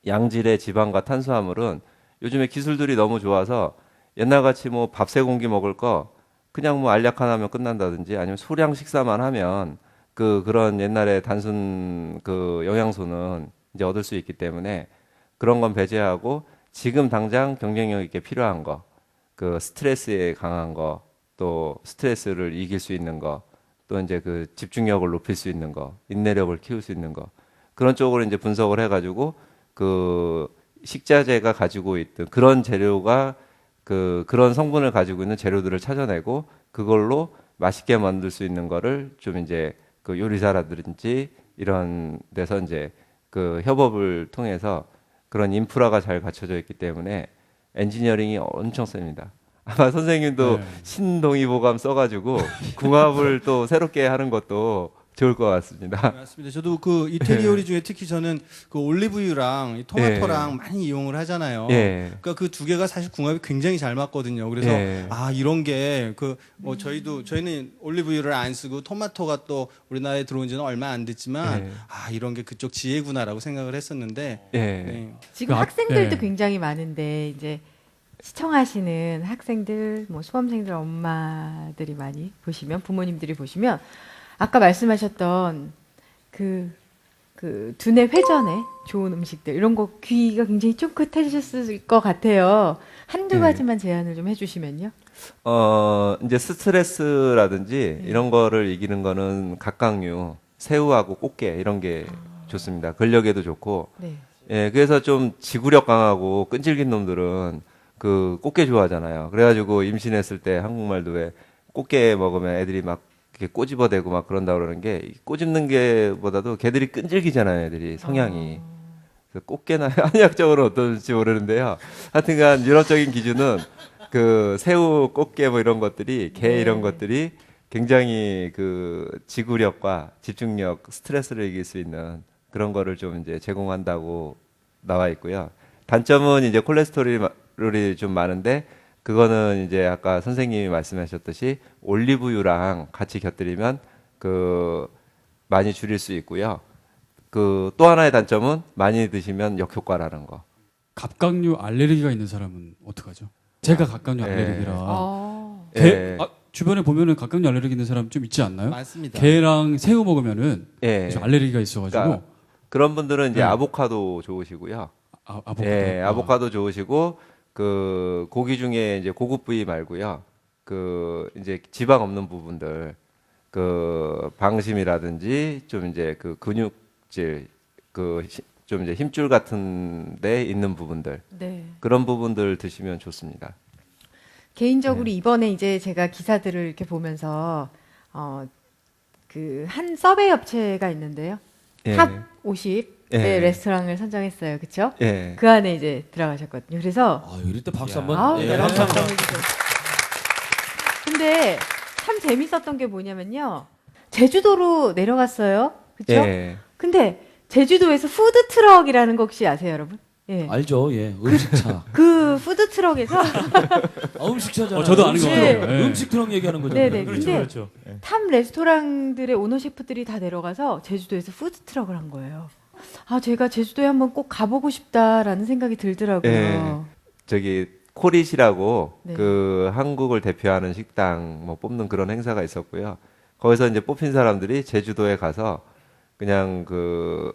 양질의 지방과 탄수화물은 요즘에 기술들이 너무 좋아서 옛날같이 뭐 밥 세 공기 먹을 거 그냥 뭐 알약 하나 하면 끝난다든지 아니면 소량 식사만 하면 그런 옛날에 단순 그 영양소는 이제 얻을 수 있기 때문에 그런 건 배제하고 지금 당장 경쟁력 있게 필요한 거, 그 스트레스에 강한 거, 또 스트레스를 이길 수 있는 거, 또 이제 그 집중력을 높일 수 있는 거, 인내력을 키울 수 있는 거 그런 쪽으로 이제 분석을 해가지고 그 식자재가 가지고 있던 그런 재료가 그런 성분을 가지고 있는 재료들을 찾아내고 그걸로 맛있게 만들 수 있는 거를 좀 이제 그 요리사라든지 이런 데서 이제 그 협업을 통해서 그런 인프라가 잘 갖춰져 있기 때문에 엔지니어링이 엄청 셉니다. 아마 선생님도 네. 신동의보감 써가지고 궁합을 또 새롭게 하는 것도 좋을 것 같습니다. 맞습니다. 저도 그 이태리 요리 중에 특히 저는 그 올리브유랑 이 토마토랑 많이 이용을 하잖아요. 예. 그러니까 그 두 개가 사실 궁합이 굉장히 잘 맞거든요. 그래서 예. 이런 게 그 뭐 저희는 올리브유를 안 쓰고 토마토가 또 우리나라에 들어온 지는 얼마 안 됐지만 예. 이런 게 그쪽 지혜구나라고 생각을 했었는데 예. 네. 지금 그 학생들도 네. 굉장히 많은 이제 시청하시는 학생들, 뭐 수험생들 엄마들이 많이 보시면 부모님들이 보시면 아까 말씀하셨던 그 두뇌 회전에 좋은 음식들 이런 거 귀가 굉장히 쫑긋해지셨을 것 같아요. 한두 네. 가지만 제안을 좀 해주시면요. 이제 스트레스라든지 이런 거를 이기는 거는 각각류, 새우하고 꽃게 이런 게 좋습니다. 근력에도 좋고. 네. 예, 그래서 좀 지구력 강하고 끈질긴 놈들은 그 꽃게 좋아하잖아요. 그래가지고 임신했을 때 한국말도 왜 꽃게 먹으면 애들이 막 이렇게 꼬집어대고 막 그런다 그러는 게 꼬집는 게보다도 걔들이 끈질기잖아요, 애들이 성향이. 그래서 꽃게나 한의학적으로 어떤지 모르는데요. 하여튼간 유럽적인 기준은 그 새우, 꽃게 뭐 이런 것들이 게 이런 것들이 굉장히 그 지구력과 집중력, 스트레스를 이길 수 있는 그런 거를 좀 이제 제공한다고 나와 있고요. 단점은 이제 콜레스테롤이 좀 많은데 그거는 이제 아까 선생님이 말씀하셨듯이 올리브유랑 같이 곁들이면 그 많이 줄일 수 있고요. 그 또 하나의 단점은 많이 드시면 역효과라는 거. 갑각류 알레르기가 있는 사람은 어떡하죠? 제가 갑각류 예. 알레르기라. 예. 주변에 보면은 갑각류 알레르기 있는 사람 좀 있지 않나요? 많습니다. 게랑 새우 먹으면은 예. 좀 알레르기가 있어가지고 그러니까 그런 분들은 이제 네. 아보카도 좋으시고요. 아보카도. 예, 아보카도 좋으시고 그 고기 중에 이제 고급 부위 말고요. 그 이제 지방 없는 부분들 그 방심이라든지 좀 이제 그 근육질 그 좀 이제 힘줄 같은 데 있는 부분들 네. 그런 부분들 드시면 좋습니다. 개인적으로 이번에 이제 제가 기사들을 이렇게 보면서 그 한 서베이 업체가 있는데요. 예. 탑 50의 예. 레스토랑을 선정했어요. 그렇죠? 예. 그 안에 이제 들어가셨거든요. 그래서 이럴 때 박수 한번. 아우, 예, 네, 박수 박수 한번. 한번 해주세요. 근데 참 재밌었던 게 뭐냐면요. 제주도로 내려갔어요. 그렇죠? 예. 근데 제주도에서 푸드 트럭이라는 거 혹시 아세요, 여러분? 예. 알죠, 예. 음식차. 그 푸드 트럭에서 음식차잖아요. 저도 아는 것 같아요. 예. 음식 트럭 얘기하는 거잖아요. 네네. 근데 그렇죠. 예. 탑 레스토랑들의 오너 셰프들이 다 내려가서 제주도에서 푸드 트럭을 한 거예요. 제가 제주도에 한번 꼭 가보고 싶다라는 생각이 들더라고요. 예. 저기 코릿이라고 네. 그 한국을 대표하는 식당 뭐 뽑는 그런 행사가 있었고요. 거기서 이제 뽑힌 사람들이 제주도에 가서 그냥 그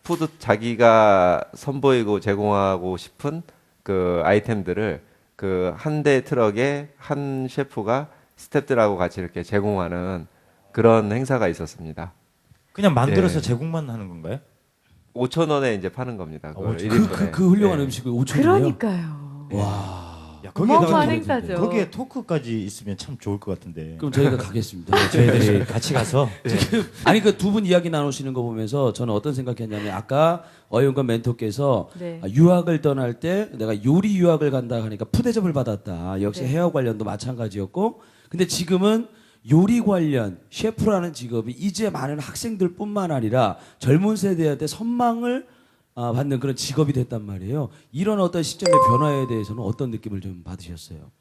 푸드 자기가 선보이고 제공하고 싶은 그 아이템들을 그 한 대 트럭에 한 셰프가 스태프들하고 같이 이렇게 제공하는 그런 행사가 있었습니다. 그냥 만들어서 예. 제공만 하는 건가요? 5,000원에 이제 파는 겁니다. 그걸 5,000원. 1인분에. 그 훌륭한 예. 음식을 5천원이요? 그러니까요. 야, 어마어마한 거기에다가 행사죠. 거기에 토크까지 있으면 참 좋을 것 같은데. 그럼 저희가 가겠습니다. 저희들이 같이 가서 아니 그 두 분 이야기 나누시는 거 보면서 저는 어떤 생각했냐면 아까 어윤건 멘토께서 네. 유학을 떠날 때 내가 요리 유학을 간다 하니까 푸대접을 받았다. 역시 네. 헤어 관련도 마찬가지였고 근데 지금은 요리 관련 셰프라는 직업이 이제 많은 학생들뿐만 아니라 젊은 세대한테 선망을 받는 그런 직업이 됐단 말이에요. 이런 어떤 시점의 변화에 대해서는 어떤 느낌을 좀 받으셨어요?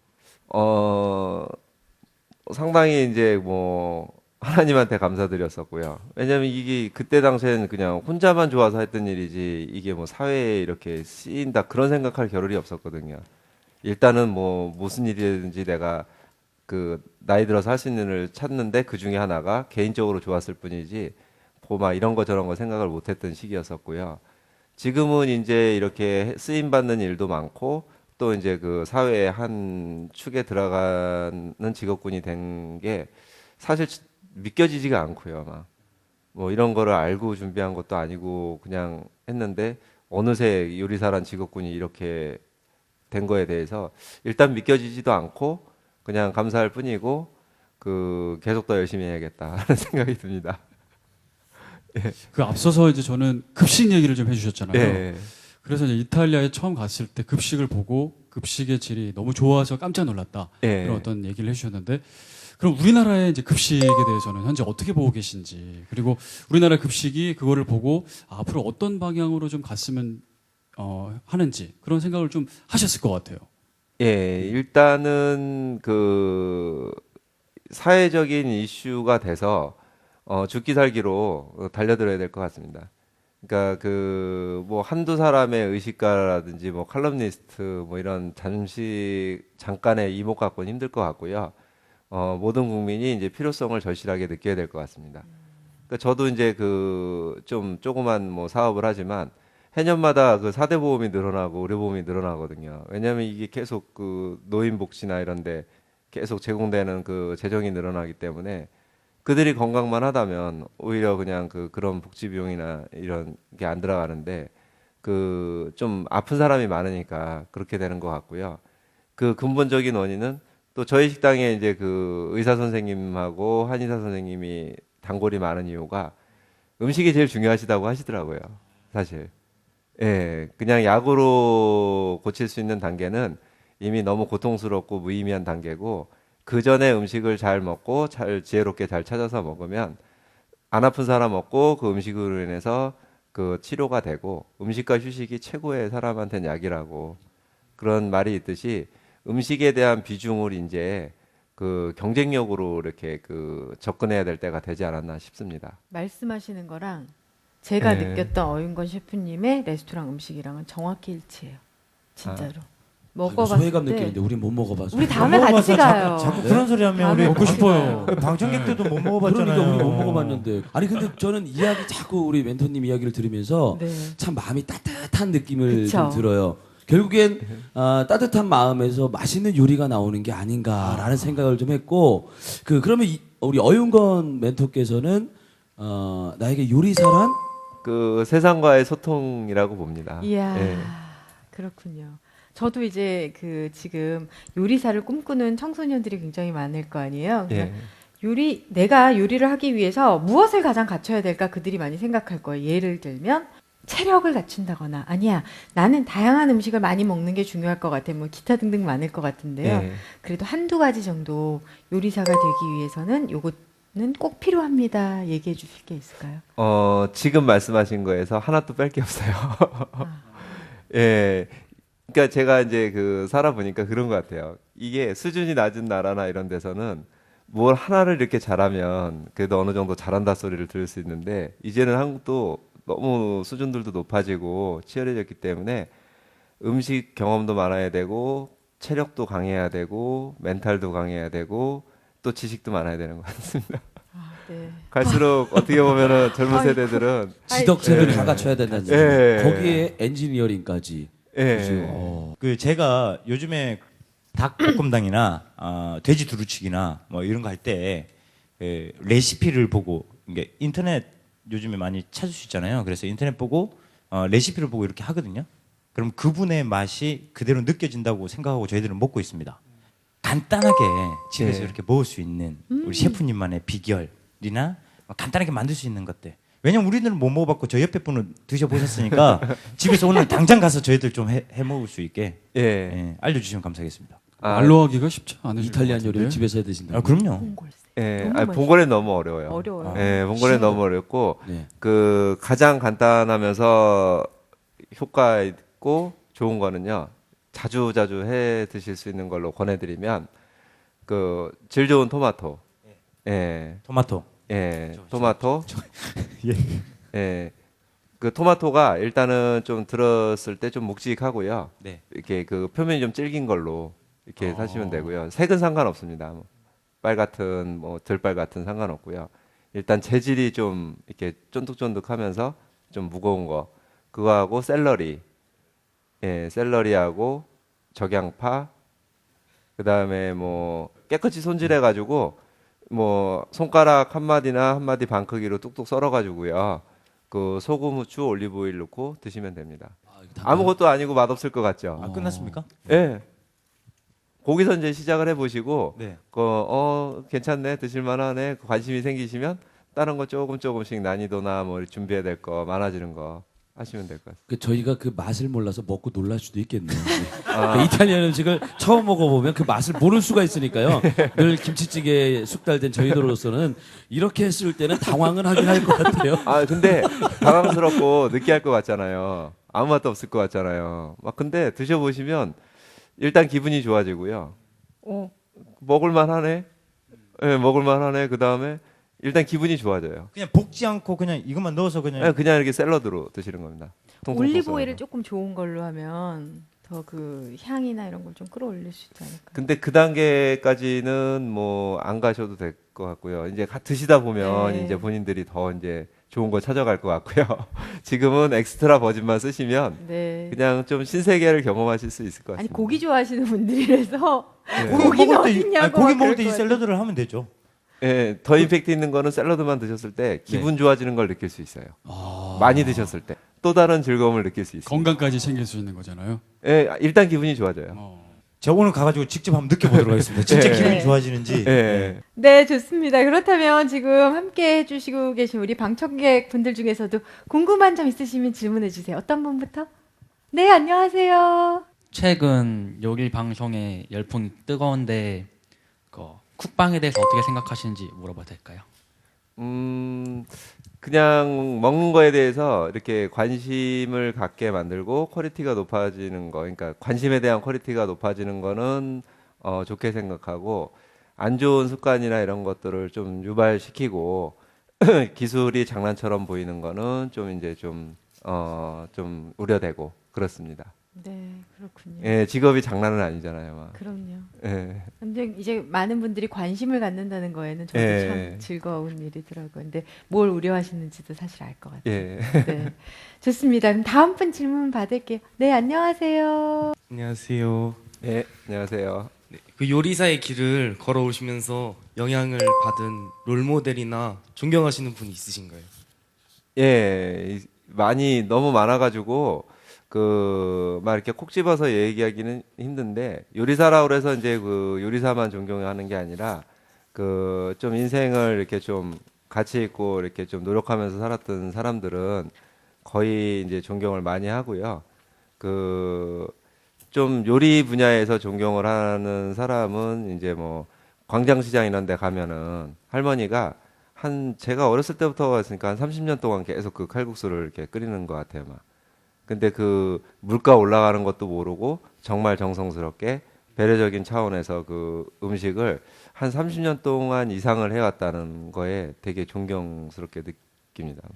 상당히 이제 뭐 하나님한테 감사드렸었고요. 왜냐면 이게 그때 당시에는 그냥 혼자만 좋아서 했던 일이지 이게 뭐 사회에 이렇게 쓰인다 그런 생각할 겨를이 없었거든요. 일단은 뭐 무슨 일이든지 내가 그 나이 들어서 할 수 있는 일을 찾는데 그 중에 하나가 개인적으로 좋았을 뿐이지 뭐 막 이런 거 저런 거 생각을 못했던 시기였었고요. 지금은 이제 이렇게 쓰임 받는 일도 많고 또 이제 그 사회의 한 축에 들어가는 직업군이 된 게 사실 믿겨지지가 않고요. 막 뭐 이런 거를 알고 준비한 것도 아니고 그냥 했는데 어느새 요리사란 직업군이 이렇게 된 거에 대해서 일단 믿겨지지도 않고 그냥 감사할 뿐이고 그 계속 더 열심히 해야겠다는 생각이 듭니다. 그 앞서서 이제 저는 급식 얘기를 좀 해주셨잖아요. 예. 그래서 이제 이탈리아에 처음 갔을 때 급식을 보고 급식의 질이 너무 좋아서 깜짝 놀랐다. 예. 그런 어떤 얘기를 해주셨는데, 그럼 우리나라의 이제 급식에 대해서는 현재 어떻게 보고 계신지, 그리고 우리나라 급식이 그거를 보고 앞으로 어떤 방향으로 좀 갔으면 하는지 그런 생각을 좀 하셨을 것 같아요. 예, 일단은 그 사회적인 이슈가 돼서 죽기 살기로 달려들어야 될 것 같습니다. 그러니까 그 뭐 한두 사람의 의식가라든지 뭐 칼럼니스트 뭐 이런 잠깐의 이목 갖고는 힘들 것 같고요. 모든 국민이 이제 필요성을 절실하게 느껴야 될 것 같습니다. 그러니까 저도 이제 그 좀 조그만 뭐 사업을 하지만 해년마다 그 4대 보험이 늘어나고 의료보험이 늘어나거든요. 왜냐하면 이게 계속 그 노인복지나 이런데 계속 제공되는 그 재정이 늘어나기 때문에 그들이 건강만 하다면 오히려 그냥 그런 복지 비용이나 이런 게 안 들어가는데 그 좀 아픈 사람이 많으니까 그렇게 되는 것 같고요. 그 근본적인 원인은 또 저희 식당에 이제 그 의사 선생님하고 한의사 선생님이 단골이 많은 이유가 음식이 제일 중요하시다고 하시더라고요. 사실. 예, 그냥 약으로 고칠 수 있는 단계는 이미 너무 고통스럽고 무의미한 단계고 그 전에 음식을 잘 먹고 잘 지혜롭게 잘 찾아서 먹으면 안 아픈 사람 먹고 그 음식으로 인해서 그 치료가 되고 음식과 휴식이 최고의 사람한테는 약이라고 그런 말이 있듯이 음식에 대한 비중을 이제 그 경쟁력으로 이렇게 그 접근해야 될 때가 되지 않았나 싶습니다. 말씀하시는 거랑 제가 네. 느꼈던 어윤건 셰프님의 레스토랑 음식이랑은 정확히 일치해요. 진짜로. 먹어봤을 소외감 때 느끼는데 우린 못 먹어봐서. 우리 다음에 같이 가요. 자꾸 그런 소리 하면 다음에 우리 먹고 싶어요. 방청객들도 못 먹어봤잖아요. 그러니까 우리 못 먹어봤는데. 아니 근데 저는 이야기 자꾸 우리 멘토님 이야기를 들으면서 네. 참 마음이 따뜻한 느낌을 좀 그쵸. 들어요. 결국엔 따뜻한 마음에서 맛있는 요리가 나오는 게 아닌가라는 생각을 좀 했고 그러면 우리 어윤건 멘토께서는 나에게 요리사란 그 세상과의 소통이라고 봅니다. 이야, 예. 그렇군요. 저도 이제 그 지금 요리사를 꿈꾸는 청소년들이 굉장히 많을 거 아니에요. 그냥 예. 내가 요리를 하기 위해서 무엇을 가장 갖춰야 될까 그들이 많이 생각할 거예요. 예를 들면 체력을 갖춘다거나 아니야 나는 다양한 음식을 많이 먹는 게 중요할 것 같아. 뭐 기타 등등 많을 것 같은데요. 예. 그래도 한두 가지 정도 요리사가 되기 위해서는 요거는 꼭 필요합니다. 얘기해 주실 게 있을까요? 지금 말씀하신 거에서 하나도 뺄 게 없어요. 아. 예. 그러니까 제가 이제 그 살아보니까 그런 것 같아요. 이게 수준이 낮은 나라나 이런 데서는 뭘 하나를 이렇게 잘하면 그래도 어느 정도 잘한다 소리를 들을 수 있는데 이제는 한국도 너무 수준들도 높아지고 치열해졌기 때문에 음식 경험도 많아야 되고 체력도 강해야 되고 멘탈도 강해야 되고 또 지식도 많아야 되는 것 같습니다. 네. 갈수록 어떻게 보면은 젊은 세대들은 지덕체를 예. 다 갖춰야 된다는 예. 얘기. 거기에 엔지니어링까지. 예. 그죠? 그 제가 요즘에 닭볶음탕이나 돼지 두루치기나 뭐 이런 거 할 때 레시피를 보고 이게 인터넷 요즘에 많이 찾을 수 있잖아요. 그래서 인터넷 보고 레시피를 보고 이렇게 하거든요. 그럼 그분의 맛이 그대로 느껴진다고 생각하고 저희들은 먹고 있습니다. 간단하게 집에서 네. 이렇게 먹을 수 있는 우리 셰프님만의 비결이나 간단하게 만들 수 있는 것들. 왜냐면 우리들은 못 먹어봤고 저 옆에 분은 드셔보셨으니까 집에서 오늘 당장 가서 저희들 좀 해 먹을 수 있게 예. 예, 알려주시면 감사하겠습니다. 말로 하기가 쉽지 않으실 이탈리안 것 요리를 같은데. 집에서 해 드신다. 아, 그럼요. 몽골새. 예. 너무 아니, 맛있어요. 봉골레 너무 어려워요. 어려워요. 예, 봉골레 너무 어렵고 네. 그 가장 간단하면서 효과 있고 좋은 거는요. 자주 해 드실 수 있는 걸로 권해드리면 그 질 좋은 토마토. 예. 토마토. 예. 토마토. 예. 그 토마토가 일단은 좀 들었을 때 좀 묵직하고요. 네. 이렇게 그 표면이 좀 질긴 걸로 이렇게 사시면 되고요. 색은 상관없습니다. 뭐 빨 같은 뭐 들빨 같은 상관없고요. 일단 재질이 좀 이렇게 쫀득쫀득하면서 좀 무거운 거 그거하고 샐러리, 예, 샐러리하고 적양파, 그 다음에 뭐 깨끗이 손질해가지고 뭐 손가락 한 마디나 한 마디 반 크기로 뚝뚝 썰어가지고요. 그 소금, 후추, 올리브 오일 넣고 드시면 됩니다. 아무것도 아니고 맛없을 것 같죠? 아, 끝났습니까? 예. 거기서 이제 시작을 해보시고, 네. 괜찮네, 드실만하네, 관심이 생기시면 다른 거 조금씩 난이도나 뭐 준비해야 될 거 많아지는 거 하시면 될 것 같습니다. 그 저희가 그 맛을 몰라서 먹고 놀랄 수도 있겠네요. 그 이탈리안 음식을 처음 먹어보면 그 맛을 모를 수가 있으니까요. 늘 김치찌개에 숙달된 저희들로서는 이렇게 했을 때는 당황은 하긴 할 것 같아요. 아, 근데 당황스럽고 느끼할 것 같잖아요. 아무 맛도 없을 것 같잖아요. 막 근데 드셔보시면 일단 기분이 좋아지고요. 먹을만하네. 예, 먹을만하네. 그 다음에 일단 기분이 좋아져요. 그냥 볶지 않고 그냥 이것만 넣어서 그냥 예, 그냥 이렇게 샐러드로 드시는 겁니다. 통통 올리브 썰어서. 오일을 조금 좋은 걸로 하면 더 그 향이나 이런 걸 좀 끌어올릴 수 있지 않을까. 근데 그 단계까지는 뭐 안 가셔도 될 것 같고요. 이제 드시다 보면 네. 이제 본인들이 더 이제 좋은 거 찾아갈 것 같고요. 지금은 엑스트라 버진만 쓰시면 네. 그냥 좀 신세계를 경험하실 수 있을 것 아니 같습니다. 고기 좋아하시는 분들이라서 네. 고기는 먹을 때 어딨냐고 고기 막 먹을 때 이 그럴 것 샐러드를 하면 되죠. 예, 더 임팩트 있는 거는 샐러드만 드셨을 때 기분 좋아지는 걸 느낄 수 있어요. 많이 드셨을 때. 또 다른 즐거움을 느낄 수 있어요. 건강까지 챙길 수 있는 거잖아요. 예, 일단 기분이 좋아져요. 제가 오늘 가가지고 직접 한번 느껴보도록 하겠습니다. 진짜 네. 기분이 네. 좋아지는지. 예. 네, 좋습니다. 그렇다면 지금 함께 해주시고 계신 우리 방청객 분들 중에서도 궁금한 점 있으시면 질문해 주세요. 어떤 분부터? 네, 안녕하세요. 최근 요리 방송에 열풍이 뜨거운데 그 쿡방에 대해서 어떻게 생각하시는지 물어봐도 될까요? 그냥 먹는 거에 대해서 이렇게 관심을 갖게 만들고 퀄리티가 높아지는 거, 그러니까 관심에 대한 퀄리티가 높아지는 거는 좋게 생각하고 안 좋은 습관이나 이런 것들을 좀 유발시키고 기술이 장난처럼 보이는 거는 좀 이제 좀 우려되고 그렇습니다. 네, 그렇군요. 예, 직업이 장난은 아니잖아요. 막. 그럼요. 예. 근데 이제 많은 분들이 관심을 갖는다는 거에는 저도 예. 참 즐거운 일이더라고요. 근데 뭘 우려하시는지도 사실 알 것 같아요. 예. 네. 좋습니다. 그럼 다음 분 질문 받을게요. 네, 안녕하세요. 안녕하세요. 예, 안녕하세요. 그 요리사의 길을 걸어오시면서 영향을 받은 롤모델이나 존경하시는 분이 있으신가요? 예, 많이 너무 많아가지고 막 이렇게 콕 집어서 얘기하기는 힘든데 요리사라고 그래서 이제 그 요리사만 존경하는 게 아니라 그 좀 인생을 이렇게 좀 가치 있고 이렇게 좀 노력하면서 살았던 사람들은 거의 이제 존경을 많이 하고요. 그 좀 요리 분야에서 존경을 하는 사람은 이제 뭐 광장시장 이런 데 가면은 할머니가 제가 어렸을 때부터 갔으니까 한 30년 동안 계속 그 칼국수를 이렇게 끓이는 것 같아요, 막. 근데 그 물가 올라가는 것도 모르고 정말 정성스럽게 배려적인 차원에서 그 음식을 한 30년 동안 이상을 해왔다는 거에 되게 존경스럽게 느낍니다.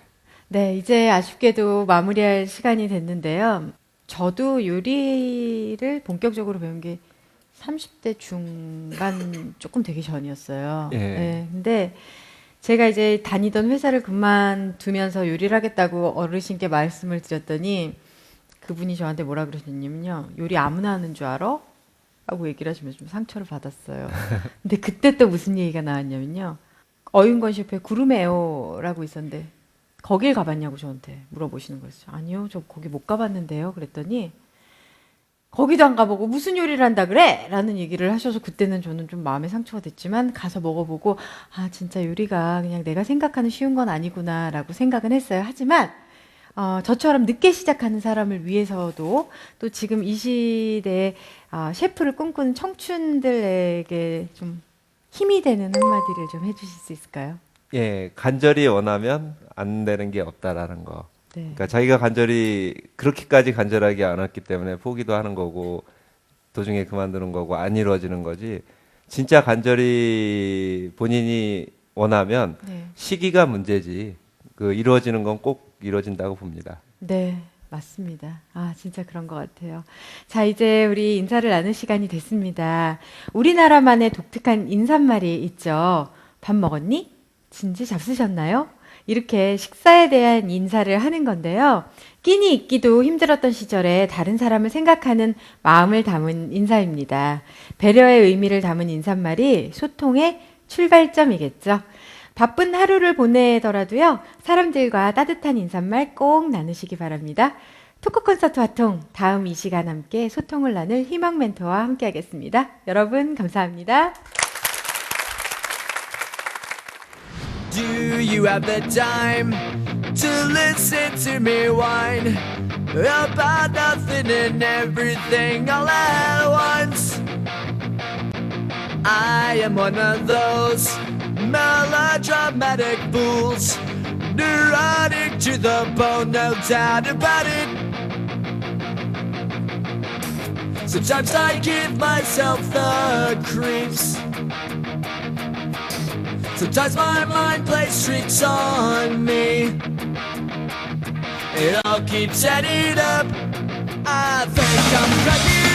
네, 이제 아쉽게도 마무리할 시간이 됐는데요. 저도 요리를 본격적으로 배운 게 30대 중반 조금 되기 전이었어요. 예. 네, 근데 제가 이제 다니던 회사를 그만두면서 요리를 하겠다고 어르신께 말씀을 드렸더니 그분이 저한테 뭐라 그러셨냐면요. 요리 아무나 하는 줄 알아? 라고 얘기를 하시면서 좀 상처를 받았어요. 근데 그때 또 무슨 얘기가 나왔냐면요. 어윤건 셰프의 구르메오라고 있었는데 거길 가봤냐고 저한테 물어보시는 거였어요. 아니요, 저 거기 못 가봤는데요. 그랬더니 거기도 안 가보고 무슨 요리를 한다 그래? 라는 얘기를 하셔서 그때는 저는 좀 마음에 상처가 됐지만 가서 먹어보고 아 진짜 요리가 그냥 내가 생각하는 쉬운 건 아니구나 라고 생각은 했어요. 하지만 저처럼 늦게 시작하는 사람을 위해서도 또 지금 이 시대에 셰프를 꿈꾸는 청춘들에게 좀 힘이 되는 한마디를 좀 해주실 수 있을까요? 예, 간절히 원하면 안 되는 게 없다라는 거. 네. 그러니까 자기가 간절히 그렇게까지 간절하게 안 왔기 때문에 포기도 하는 거고 도중에 그만두는 거고 안 이루어지는 거지. 진짜 간절히 본인이 원하면 네. 시기가 문제지. 그 이루어지는 건 꼭 이루어진다고 봅니다. 네, 맞습니다. 아, 진짜 그런 것 같아요. 자, 이제 우리 인사를 나눌 시간이 됐습니다. 우리나라만의 독특한 인사말이 있죠. 밥 먹었니? 진지 잡수셨나요? 이렇게 식사에 대한 인사를 하는 건데요. 끼니 있기도 힘들었던 시절에 다른 사람을 생각하는 마음을 담은 인사입니다. 배려의 의미를 담은 인사말이 소통의 출발점이겠죠. 바쁜 하루를 보내더라도요, 사람들과 따뜻한 인사말 꼭 나누시기 바랍니다. 토크 콘서트 화통, 다음 이 시간 함께 소통을 나눌 희망 멘토와 함께 하겠습니다. 여러분, 감사합니다. Do you have the time to listen to me whine about nothing and everything all at once? I am one of those melodramatic fools, neurotic to the bone, no doubt about it. Sometimes I give myself the creeps. Sometimes my mind plays tricks on me. It all keeps adding up. I think I'm cracking